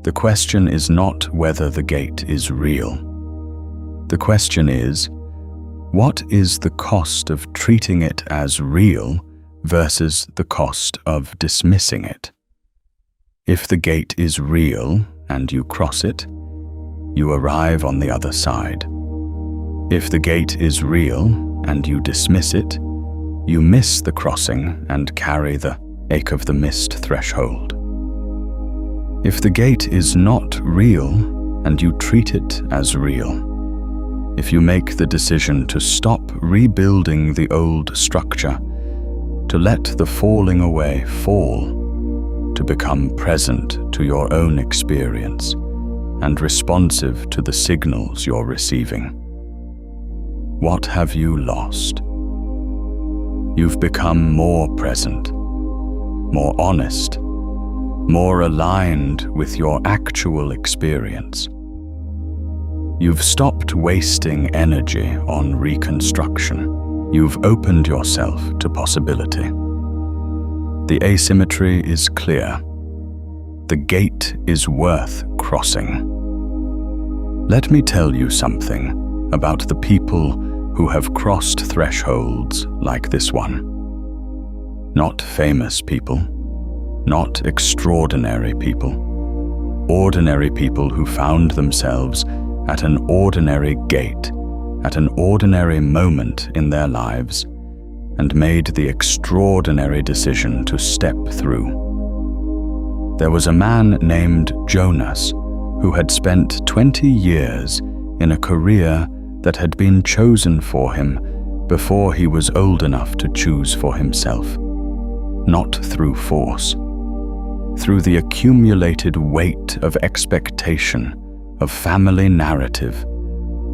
The question is not whether the gate is real. The question is, what is the cost of treating it as real versus the cost of dismissing it? If the gate is real and you cross it, you arrive on the other side. If the gate is real and you dismiss it, you miss the crossing and carry the ache of the missed threshold. If the gate is not real and you treat it as real, if you make the decision to stop rebuilding the old structure, to let the falling away fall, to become present to your own experience and responsive to the signals you're receiving, what have you lost? You've become more present, more honest, more aligned with your actual experience. You've stopped wasting energy on reconstruction. You've opened yourself to possibility. The asymmetry is clear. The gate is worth crossing. Let me tell you something about the people who have crossed thresholds like this one. Not famous people, not extraordinary people, ordinary people who found themselves at an ordinary gate, at an ordinary moment in their lives, and made the extraordinary decision to step through. There was a man named Jonas who had spent 20 years in a career that had been chosen for him before he was old enough to choose for himself, not through force, through the accumulated weight of expectation, of family narrative,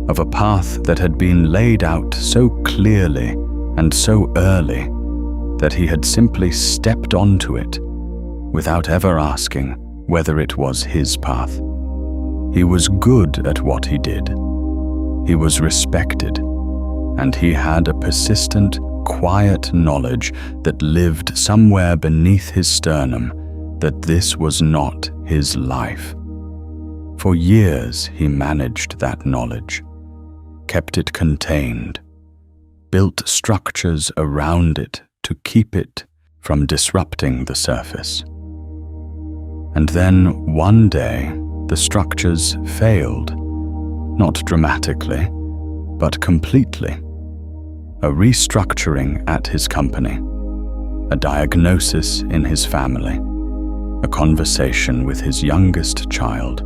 of a path that had been laid out so clearly and so early that he had simply stepped onto it without ever asking whether it was his path. He was good at what he did. He was respected, and he had a persistent, quiet knowledge that lived somewhere beneath his sternum that this was not his life. For years he managed that knowledge, kept it contained, built structures around it to keep it from disrupting the surface. And then one day the structures failed, not dramatically, but completely. A restructuring at his company, a diagnosis in his family, a conversation with his youngest child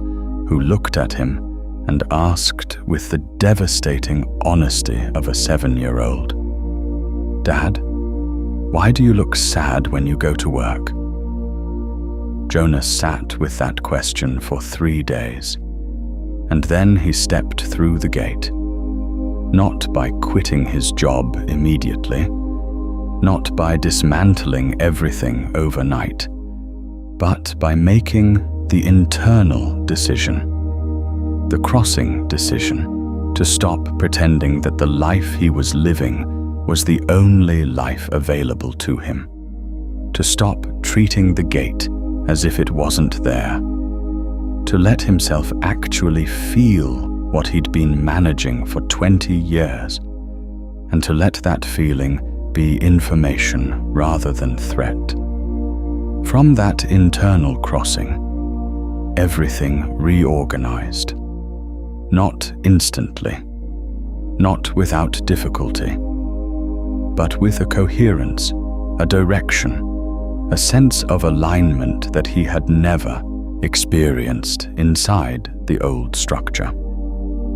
who looked at him and asked with the devastating honesty of a 7-year-old, "Dad, why do you look sad when you go to work?" Jonas sat with that question for 3 days, and then he stepped through the gate, not by quitting his job immediately, not by dismantling everything overnight, but by making the internal decision, the crossing decision, to stop pretending that the life he was living was the only life available to him, to stop treating the gate as if it wasn't there, to let himself actually feel what he'd been managing for 20 years, and to let that feeling be information rather than threat. From that internal crossing, everything reorganized. Not instantly, not without difficulty, but with a coherence, a direction, a sense of alignment that he had never experienced inside the old structure.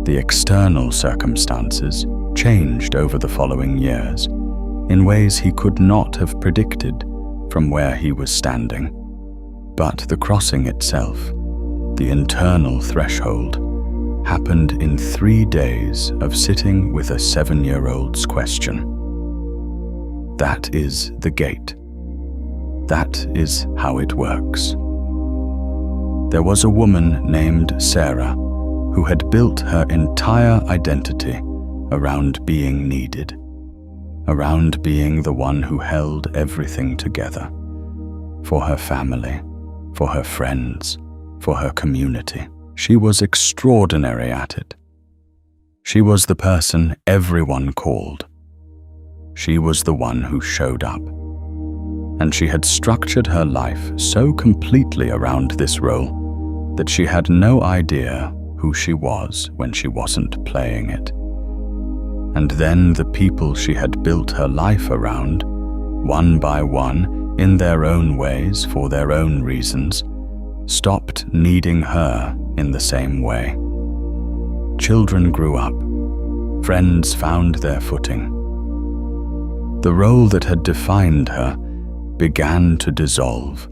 The external circumstances changed over the following years in ways he could not have predicted from where he was standing. But the crossing itself, the internal threshold, happened in 3 days of sitting with a 7-year-old's question. That is the gate. That is how it works. There was a woman named Sarah who had built her entire identity around being needed, around being the one who held everything together, for her family, for her friends, for her community. She was extraordinary at it. She was the person everyone called. She was the one who showed up. And she had structured her life so completely around this role that she had no idea who she was when she wasn't playing it. And then the people she had built her life around, one by one, in their own ways, for their own reasons, stopped needing her in the same way. Children grew up. Friends found their footing. The role that had defined her began to dissolve.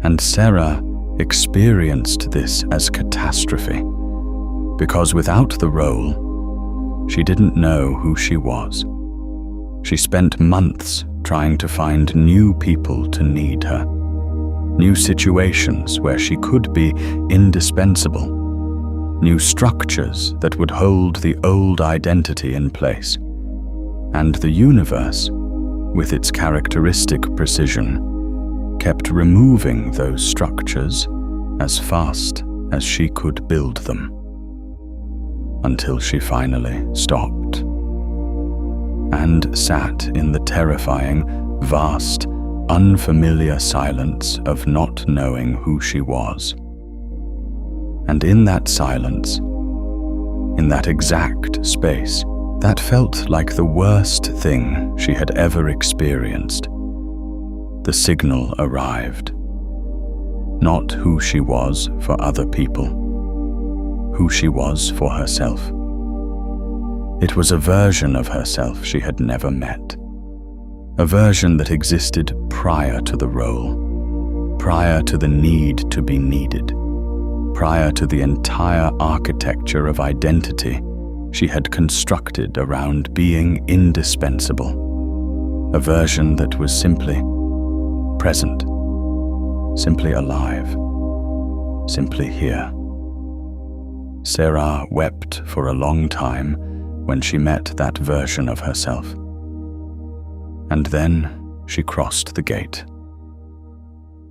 And Sarah experienced this as catastrophe, because without the role, she didn't know who she was. She spent months trying to find new people to need her, new situations where she could be indispensable, new structures that would hold the old identity in place. And the universe, with its characteristic precision, kept removing those structures as fast as she could build them, until she finally stopped and sat in the terrifying, vast, unfamiliar silence of not knowing who she was. And in that silence, in that exact space, that felt like the worst thing she had ever experienced. The signal arrived. Not who she was for other people, who she was for herself. It was a version of herself she had never met. A version that existed prior to the role, prior to the need to be needed, prior to the entire architecture of identity she had constructed around being indispensable. A version that was simply present, simply alive, simply here. Sarah wept for a long time when she met that version of herself. And then she crossed the gate.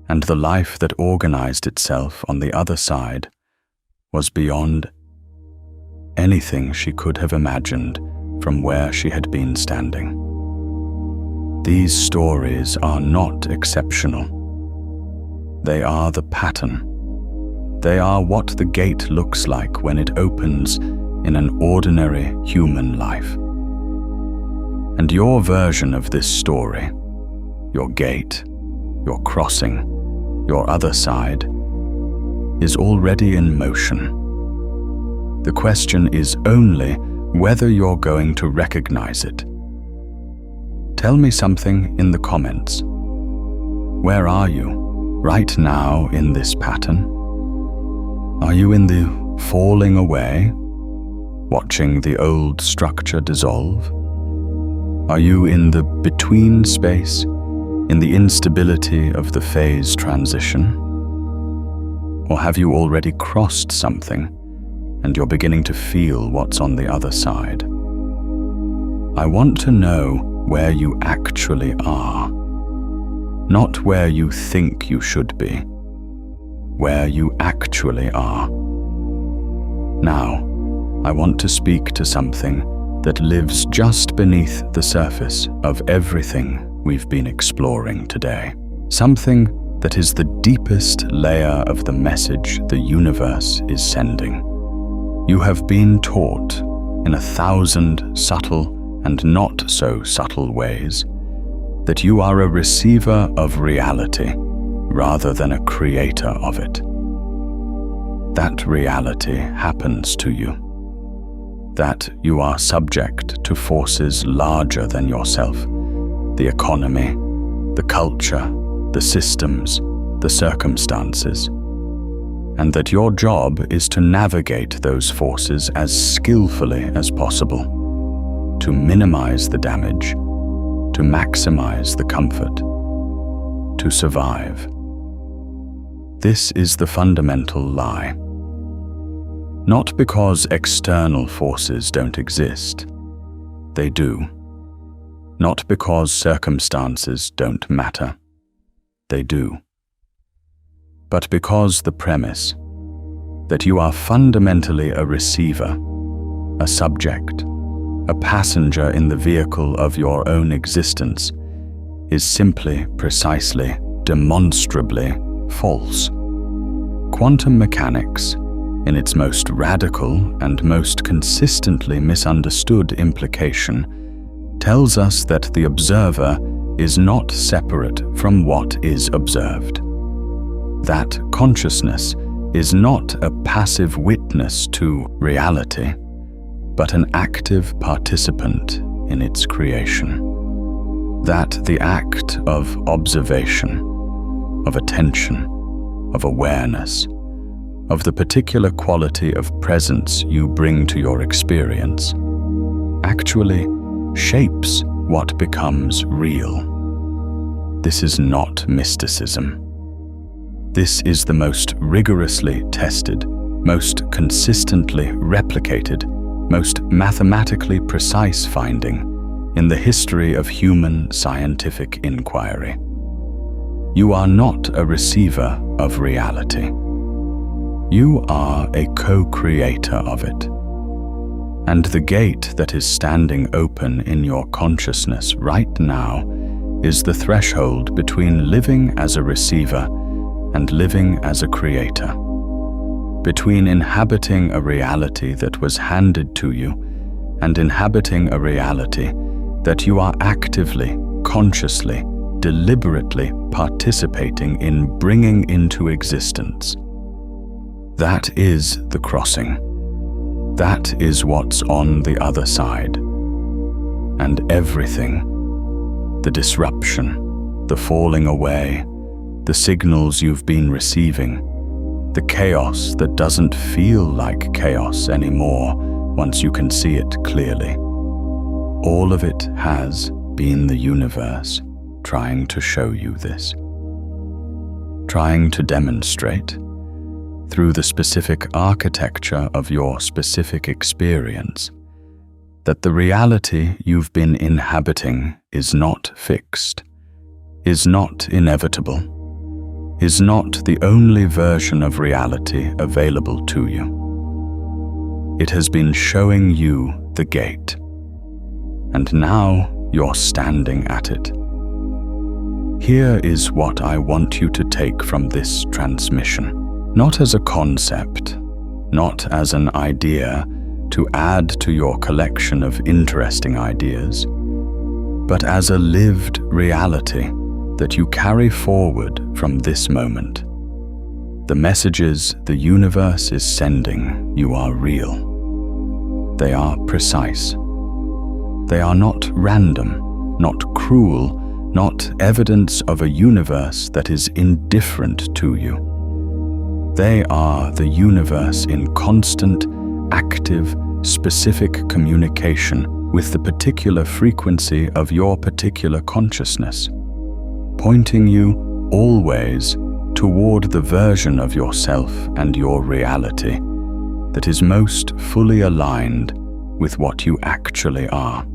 And the life that organized itself on the other side was beyond anything she could have imagined from where she had been standing. These stories are not exceptional. They are the pattern. They are what the gate looks like when it opens in an ordinary human life. And your version of this story, your gate, your crossing, your other side, is already in motion. The question is only whether you're going to recognize it. Tell me something in the comments. Where are you right now in this pattern? Are you in the falling away, watching the old structure dissolve? Are you in the between space, in the instability of the phase transition? Or have you already crossed something and you're beginning to feel what's on the other side? I want to know where you actually are, not where you think you should be, where you actually are. Now, I want to speak to something that lives just beneath the surface of everything we've been exploring today. Something that is the deepest layer of the message the universe is sending. You have been taught in 1,000 subtle and not so subtle ways that you are a receiver of reality rather than a creator of it. That reality happens to you. that you are subject to forces larger than yourself, the economy, the culture, the systems, the circumstances, and that your job is to navigate those forces as skillfully as possible, to minimize the damage, to maximize the comfort, to survive. This is the fundamental lie. Not because external forces don't exist. They do. Not because circumstances don't matter. They do. But because the premise that you are fundamentally a receiver, a subject, a passenger in the vehicle of your own existence is simply, precisely, demonstrably false. Quantum mechanics, in its most radical and most consistently misunderstood implication, tells us that the observer is not separate from what is observed. That consciousness is not a passive witness to reality, but an active participant in its creation. That the act of observation, of attention, of awareness, of the particular quality of presence you bring to your experience, actually shapes what becomes real. This is not mysticism. This is the most rigorously tested, most consistently replicated, most mathematically precise finding in the history of human scientific inquiry. You are not a receiver of reality. You are a co-creator of it. And the gate that is standing open in your consciousness right now is the threshold between living as a receiver and living as a creator, between inhabiting a reality that was handed to you and inhabiting a reality that you are actively, consciously, deliberately participating in bringing into existence. That is the crossing. That is what's on the other side. And everything, the disruption, the falling away, the signals you've been receiving, the chaos that doesn't feel like chaos anymore once you can see it clearly. All of it has been the universe trying to show you this. Trying to demonstrate, through the specific architecture of your specific experience, that the reality you've been inhabiting is not fixed, is not inevitable, is not the only version of reality available to you. It has been showing you the gate, and now you're standing at it. Here is what I want you to take from this transmission, not as a concept, not as an idea to add to your collection of interesting ideas, but as a lived reality that you carry forward from this moment. The messages the universe is sending you are real. They are precise. They are not random, not cruel, not evidence of a universe that is indifferent to you. They are the universe in constant, active, specific communication with the particular frequency of your particular consciousness, pointing you always toward the version of yourself and your reality that is most fully aligned with what you actually are.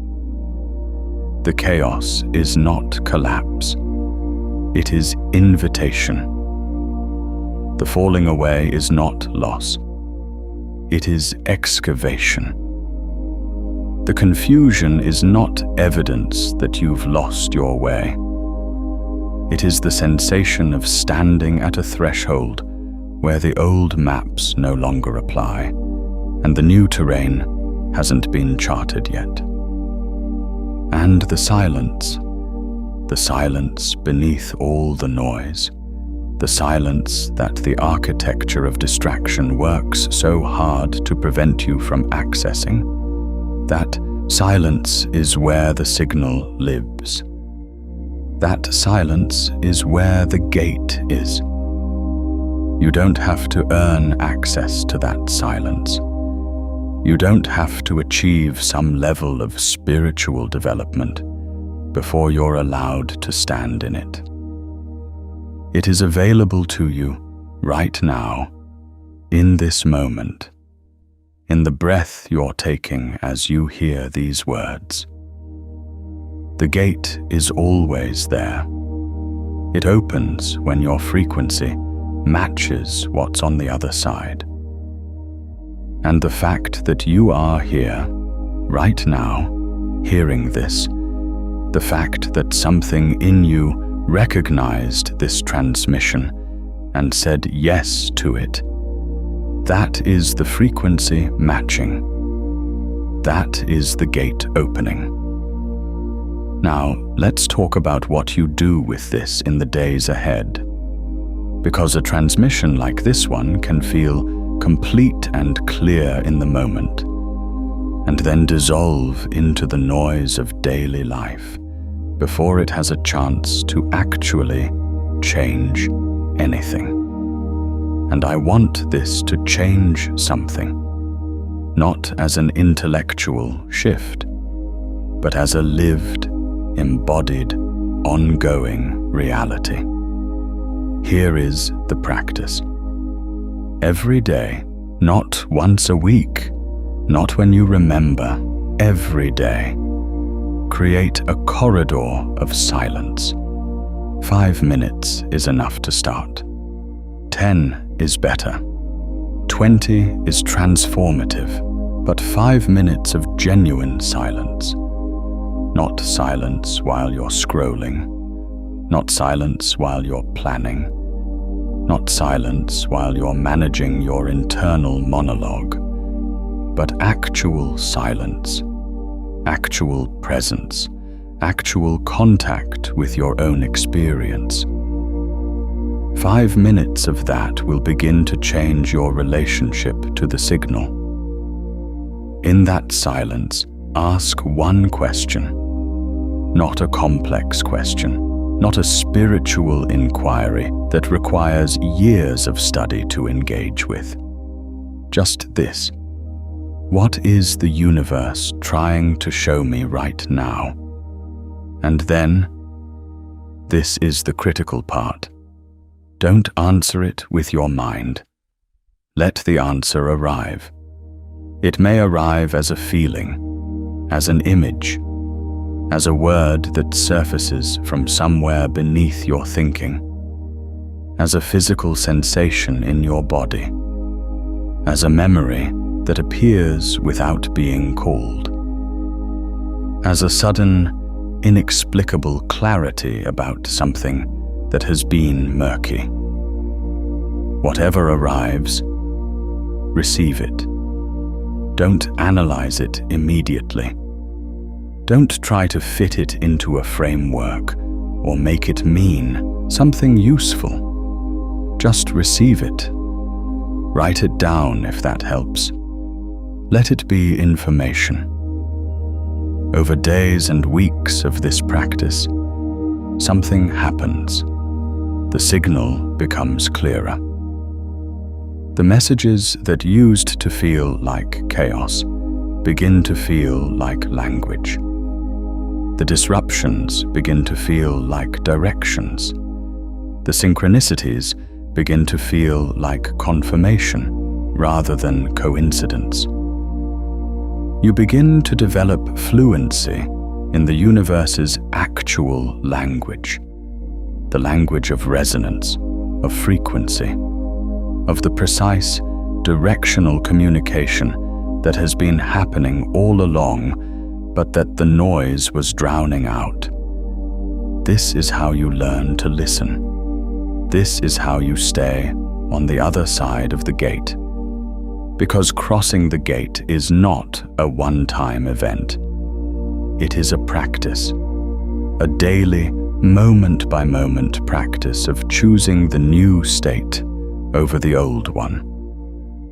The chaos is not collapse. It is invitation. The falling away is not loss. It is excavation. The confusion is not evidence that you've lost your way. It is the sensation of standing at a threshold where the old maps no longer apply and the new terrain hasn't been charted yet. And the silence beneath all the noise, the silence that the architecture of distraction works so hard to prevent you from accessing, That silence is where the signal lives. That silence is where the gate is. You don't have to earn access to that silence. You don't have to achieve some level of spiritual development before you're allowed to stand in it. It is available to you right now, in this moment, in the breath you're taking as you hear these words. The gate is always there. It opens when your frequency matches what's on the other side. And the fact that you are here, right now, hearing this, the fact that something in you recognized this transmission and said yes to it, that is the frequency matching. That is the gate opening. Now, let's talk about what you do with this in the days ahead. Because a transmission like this one can feel complete and clear in the moment, and then dissolve into the noise of daily life before it has a chance to actually change anything. And I want this to change something, not as an intellectual shift, but as a lived, embodied, ongoing reality. Here is the practice. Every day, not once a week, not when you remember, every day, create a corridor of silence. 5 minutes is enough to start. 10 is better. 20 is transformative, but 5 minutes of genuine silence. Not silence while you're scrolling, not silence while you're planning, not silence while you're managing your internal monologue, but actual silence, actual presence, actual contact with your own experience. 5 minutes of that will begin to change your relationship to the signal. In that silence, ask one question. Not a complex question, not a spiritual inquiry that requires years of study to engage with. Just this. What is the universe trying to show me right now? And then, this is the critical part. Don't answer it with your mind. Let the answer arrive. It may arrive as a feeling, as an image, as a word that surfaces from somewhere beneath your thinking, as a physical sensation in your body, as a memory that appears without being called, as a sudden, inexplicable clarity about something that has been murky. Whatever arrives, receive it. Don't analyze it immediately. Don't try to fit it into a framework or make it mean something useful. Just receive it. Write it down if that helps. Let it be information. Over days and weeks of this practice, something happens. The signal becomes clearer. The messages that used to feel like chaos begin to feel like language. The disruptions begin to feel like directions. The synchronicities begin to feel like confirmation rather than coincidence. You begin to develop fluency in the universe's actual language, the language of resonance, of frequency, of the precise, directional communication that has been happening all along, but that the noise was drowning out. This is how you learn to listen. This is how you stay on the other side of the gate. Because crossing the gate is not a one-time event. It is a practice, a daily, moment-by-moment practice of choosing the new state over the old one,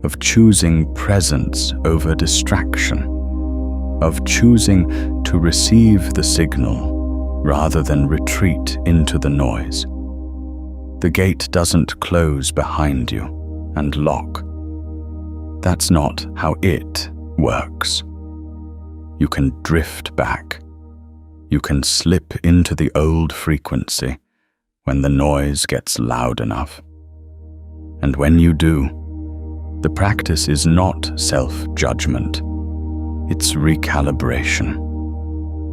of choosing presence over distraction, of choosing to receive the signal rather than retreat into the noise. The gate doesn't close behind you and lock. That's not how it works. You can drift back. You can slip into the old frequency when the noise gets loud enough. And when you do, the practice is not self-judgment. It's recalibration,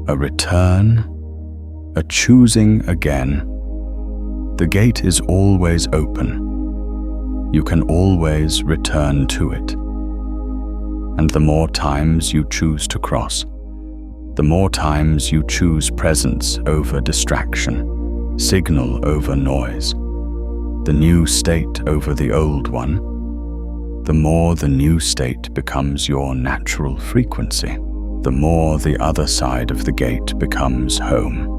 a return, a choosing again. The gate is always open. You can always return to it. And the more times you choose to cross, the more times you choose presence over distraction, signal over noise, the new state over the old one, the more the new state becomes your natural frequency, the more the other side of the gate becomes home.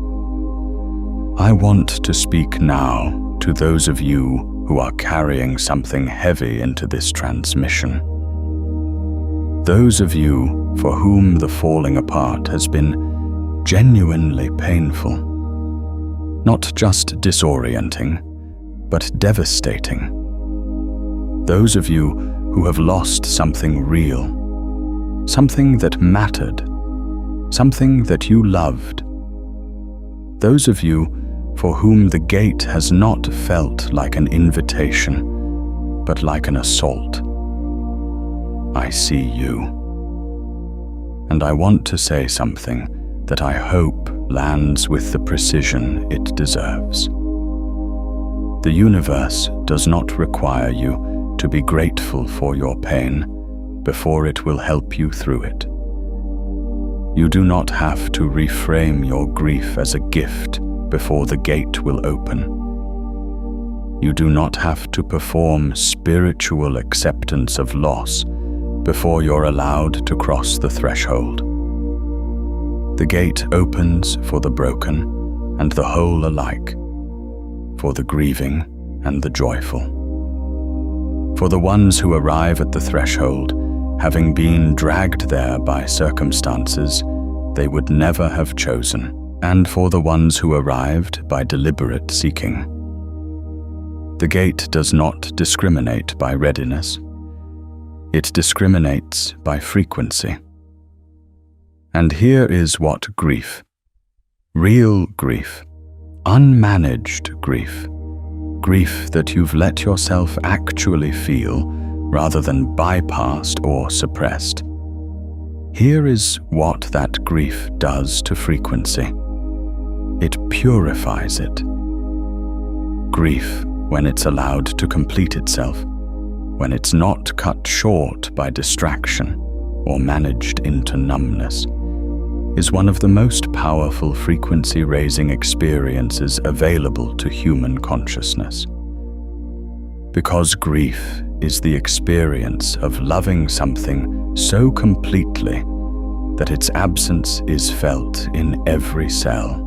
I want to speak now to those of you who are carrying something heavy into this transmission. Those of you for whom the falling apart has been genuinely painful, not just disorienting, but devastating. Those of you who have lost something real, something that mattered, something that you loved. Those of you for whom the gate has not felt like an invitation, but like an assault. I see you. And I want to say something that I hope lands with the precision it deserves. The universe does not require you to be grateful for your pain before it will help you through it. You do not have to reframe your grief as a gift before the gate will open. You do not have to perform spiritual acceptance of loss before you're allowed to cross the threshold. The gate opens for the broken and the whole alike, for the grieving and the joyful. For the ones who arrive at the threshold, having been dragged there by circumstances they would never have chosen, and for the ones who arrived by deliberate seeking. The gate does not discriminate by readiness. It discriminates by frequency. And here is what grief, real grief, unmanaged grief, grief that you've let yourself actually feel rather than bypassed or suppressed. Here is what that grief does to frequency. It purifies it. Grief, when it's allowed to complete itself, when it's not cut short by distraction or managed into numbness, is one of the most powerful frequency-raising experiences available to human consciousness. Because grief is the experience of loving something so completely that its absence is felt in every cell.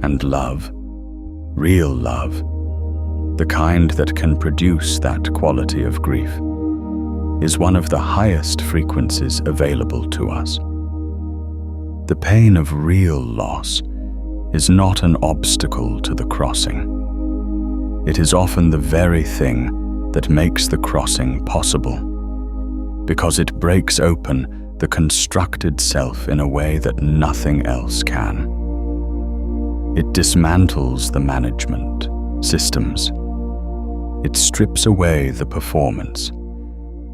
And love, real love, the kind that can produce that quality of grief, is one of the highest frequencies available to us. The pain of real loss is not an obstacle to the crossing. It is often the very thing that makes the crossing possible, because it breaks open the constructed self in a way that nothing else can. It dismantles the management systems. It strips away the performance.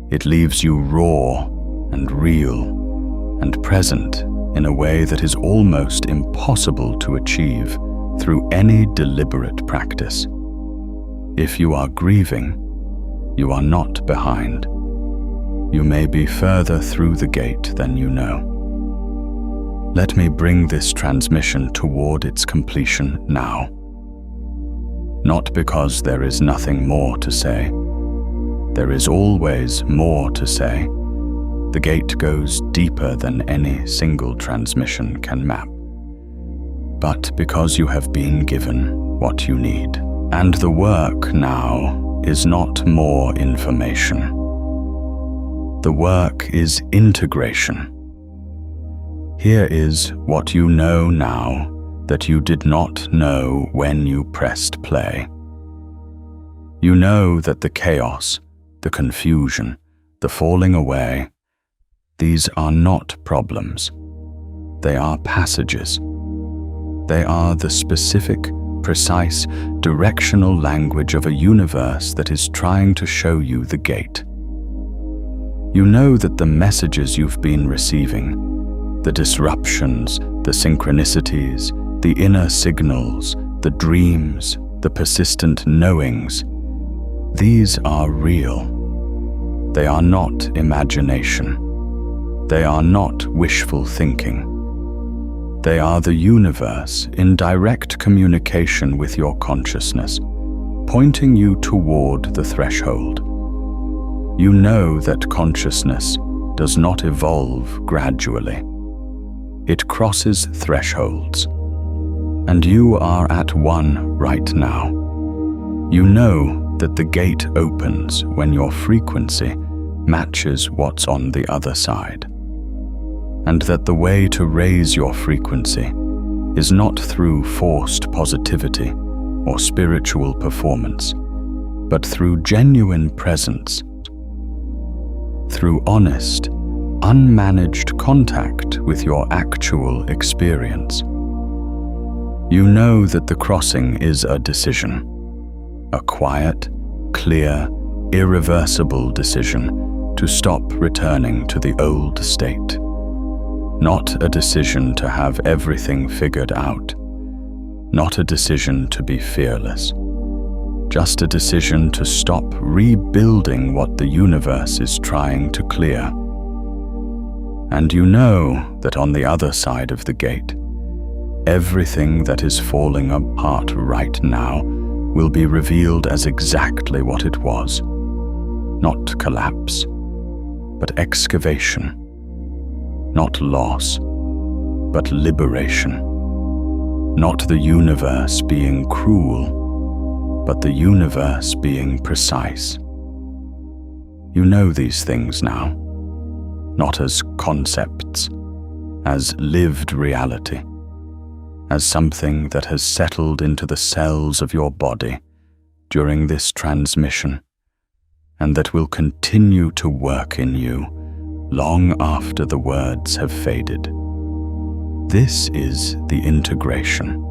It leaves you raw and real and present in a way that is almost impossible to achieve through any deliberate practice. If you are grieving, you are not behind. You may be further through the gate than you know. Let me bring this transmission toward its completion now. Not because there is nothing more to say. There is always more to say. The gate goes deeper than any single transmission can map. But because you have been given what you need. And the work now is not more information. The work is integration. Here is what you know now that you did not know when you pressed play. You know that the chaos, the confusion, the falling away, these are not problems. They are passages. They are the specific, precise, directional language of a universe that is trying to show you the gate. You know that the messages you've been receiving, the disruptions, the synchronicities, the inner signals, the dreams, the persistent knowings, these are real. They are not imagination. They are not wishful thinking. They are the universe in direct communication with your consciousness, pointing you toward the threshold. You know that consciousness does not evolve gradually. It crosses thresholds, and you are at one right now. You know that the gate opens when your frequency matches what's on the other side, and that the way to raise your frequency is not through forced positivity or spiritual performance, but through genuine presence, through honest, unmanaged contact with your actual experience. You know that the crossing is a decision, a quiet, clear, irreversible decision to stop returning to the old state. Not a decision to have everything figured out. Not a decision to be fearless. Just a decision to stop rebuilding what the universe is trying to clear. And you know that on the other side of the gate, everything that is falling apart right now will be revealed as exactly what it was. Not collapse, but excavation. Not loss, but liberation. Not the universe being cruel, but the universe being precise. You know these things now, not as concepts, as lived reality, as something that has settled into the cells of your body during this transmission, and that will continue to work in you long after the words have faded. This is the integration.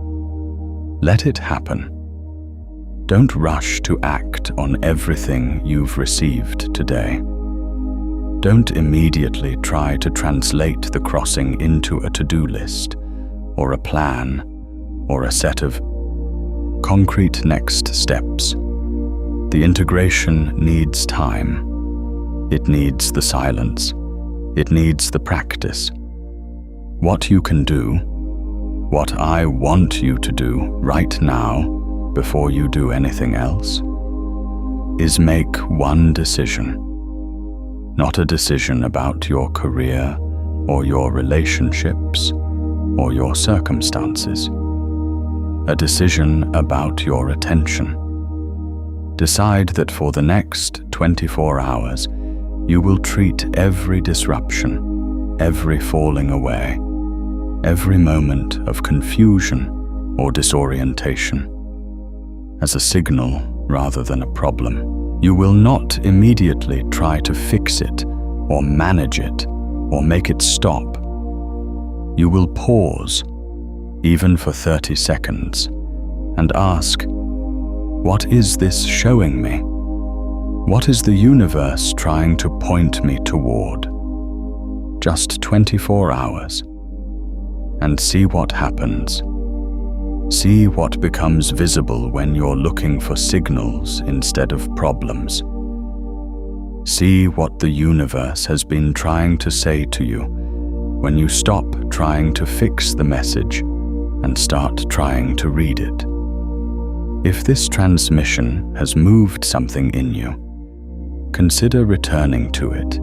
Let it happen. Don't rush to act on everything you've received today. Don't immediately try to translate the crossing into a to-do list, or a plan, or a set of concrete next steps. The integration needs time. It needs the silence. It needs the practice. What you can do, what I want you to do right now, before you do anything else, is make one decision. Not a decision about your career, or your relationships, or your circumstances. A decision about your attention. Decide that for the next 24 hours, you will treat every disruption, every falling away, every moment of confusion or disorientation as a signal rather than a problem. You will not immediately try to fix it or manage it or make it stop. You will pause, even for 30 seconds, and ask, what is this showing me? What is the universe trying to point me toward? Just 24 hours. And see what happens. See what becomes visible when you're looking for signals instead of problems. See what the universe has been trying to say to you when you stop trying to fix the message and start trying to read it. If this transmission has moved something in you, consider returning to it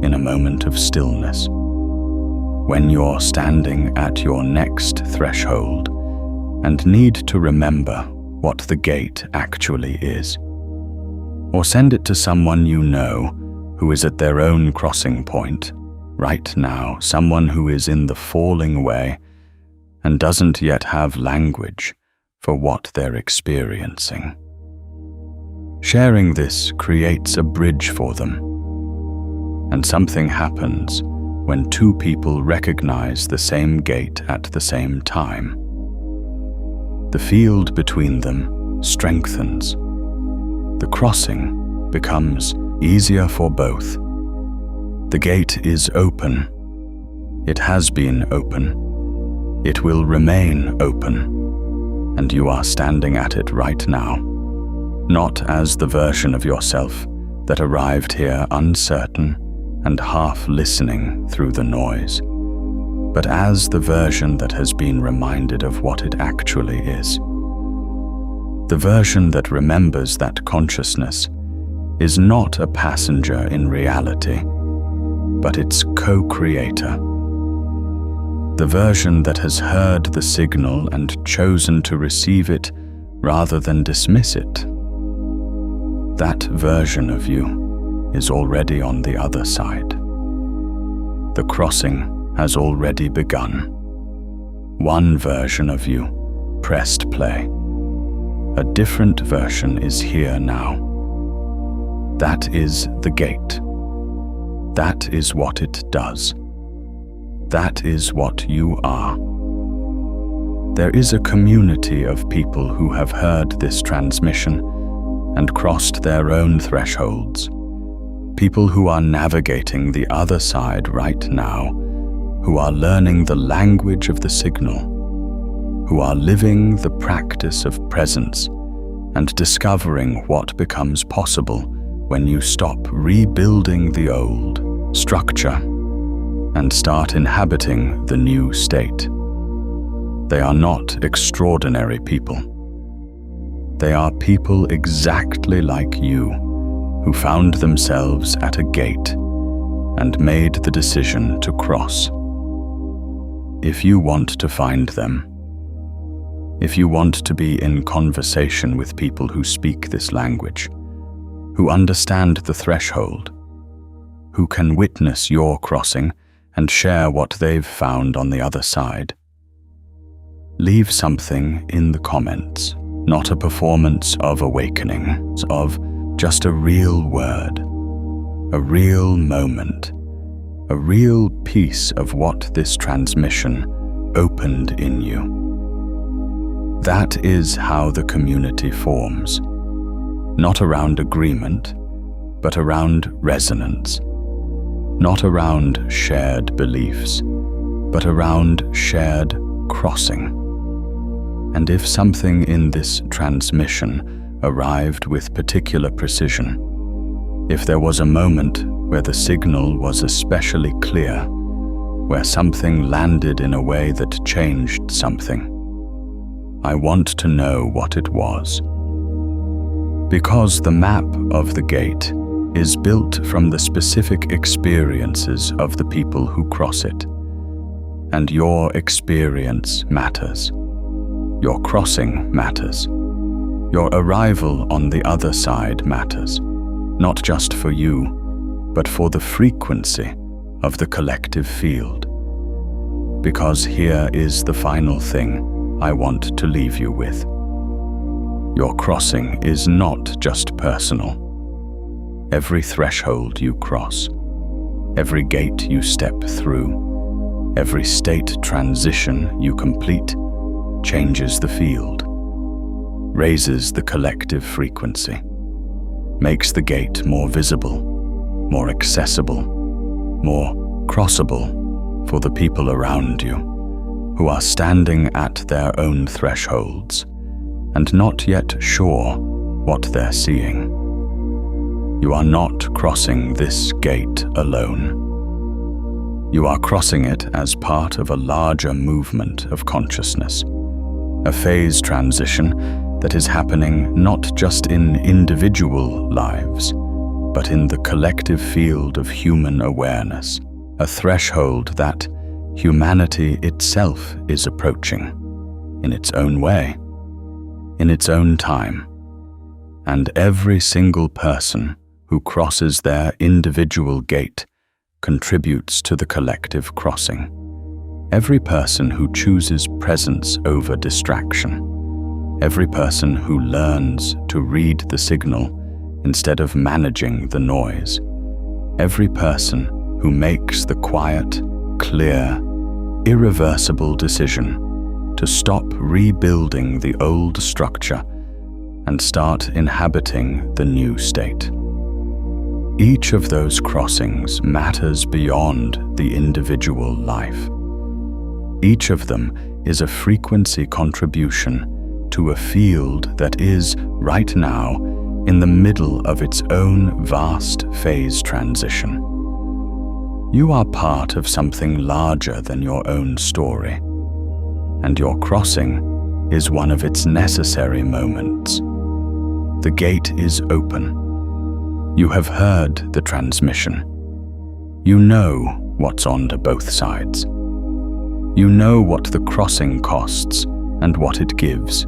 in a moment of stillness. When you're standing at your next threshold and need to remember what the gate actually is. Or send it to someone you know who is at their own crossing point right now, someone who is in the falling way and doesn't yet have language for what they're experiencing. Sharing this creates a bridge for them, and something happens when two people recognize the same gate at the same time. The field between them strengthens. The crossing becomes easier for both. The gate is open. It has been open. It will remain open, and you are standing at it right now, not as the version of yourself that arrived here uncertain and half listening through the noise, but as the version that has been reminded of what it actually is. The version that remembers that consciousness is not a passenger in reality, but its co-creator. The version that has heard the signal and chosen to receive it rather than dismiss it. That version of you is already on the other side. The crossing has already begun. One version of you pressed play. A different version is here now. That is the gate. That is what it does. That is what you are. There is a community of people who have heard this transmission and crossed their own thresholds. People who are navigating the other side right now, who are learning the language of the signal, who are living the practice of presence and discovering what becomes possible when you stop rebuilding the old structure and start inhabiting the new state. They are not extraordinary people. They are people exactly like you, who found themselves at a gate and made the decision to cross. If you want to find them, if you want to be in conversation with people who speak this language, who understand the threshold, who can witness your crossing and share what they've found on the other side, leave something in the comments. Not a performance of awakening, of just a real word, a real moment, a real piece of what this transmission opened in you. That is how the community forms, not around agreement, but around resonance, not around shared beliefs, but around shared crossing. And if something in this transmission arrived with particular precision, if there was a moment where the signal was especially clear, where something landed in a way that changed something, I want to know what it was. Because the map of the gate is built from the specific experiences of the people who cross it, and your experience matters. Your crossing matters. Your arrival on the other side matters, not just for you, but for the frequency of the collective field. Because here is the final thing I want to leave you with. Your crossing is not just personal. Every threshold you cross, every gate you step through, every state transition you complete changes the field, raises the collective frequency, makes the gate more visible, more accessible, more crossable for the people around you who are standing at their own thresholds and not yet sure what they're seeing. You are not crossing this gate alone. You are crossing it as part of a larger movement of consciousness, a phase transition that is happening not just in individual lives, but in the collective field of human awareness, a threshold that humanity itself is approaching, in its own way, in its own time. And every single person who crosses their individual gate contributes to the collective crossing. Every person who chooses presence over distraction, every person who learns to read the signal instead of managing the noise, every person who makes the quiet, clear, irreversible decision to stop rebuilding the old structure and start inhabiting the new state. Each of those crossings matters beyond the individual life. Each of them is a frequency contribution to a field that is, right now, in the middle of its own vast phase transition. You are part of something larger than your own story, and your crossing is one of its necessary moments. The gate is open. You have heard the transmission. You know what's on to both sides. You know what the crossing costs and what it gives.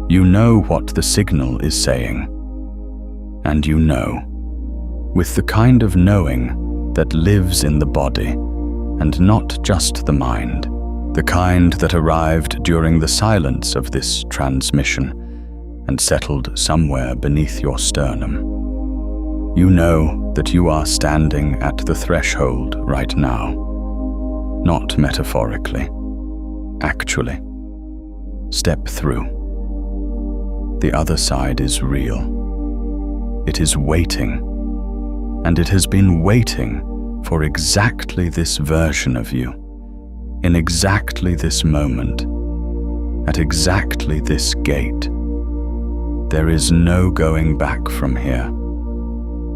You know what the signal is saying. And you know, with the kind of knowing that lives in the body and not just the mind, the kind that arrived during the silence of this transmission and settled somewhere beneath your sternum. You know that you are standing at the threshold right now, not metaphorically, actually. Step through. The other side is real. It is waiting, and it has been waiting for exactly this version of you, in exactly this moment, at exactly this gate. There is no going back from here.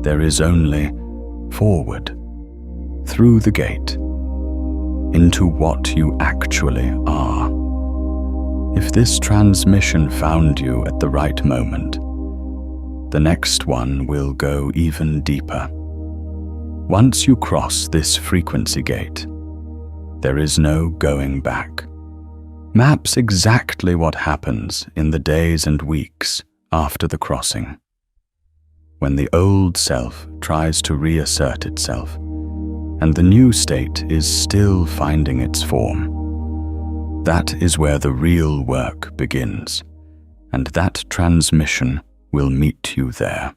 There is only forward, through the gate, into what you actually are. If this transmission found you at the right moment, the next one will go even deeper. Once you cross this frequency gate, there is no going back. Maps exactly what happens in the days and weeks after the crossing. When the old self tries to reassert itself, and the new state is still finding its form, that is where the real work begins, and that transmission will meet you there.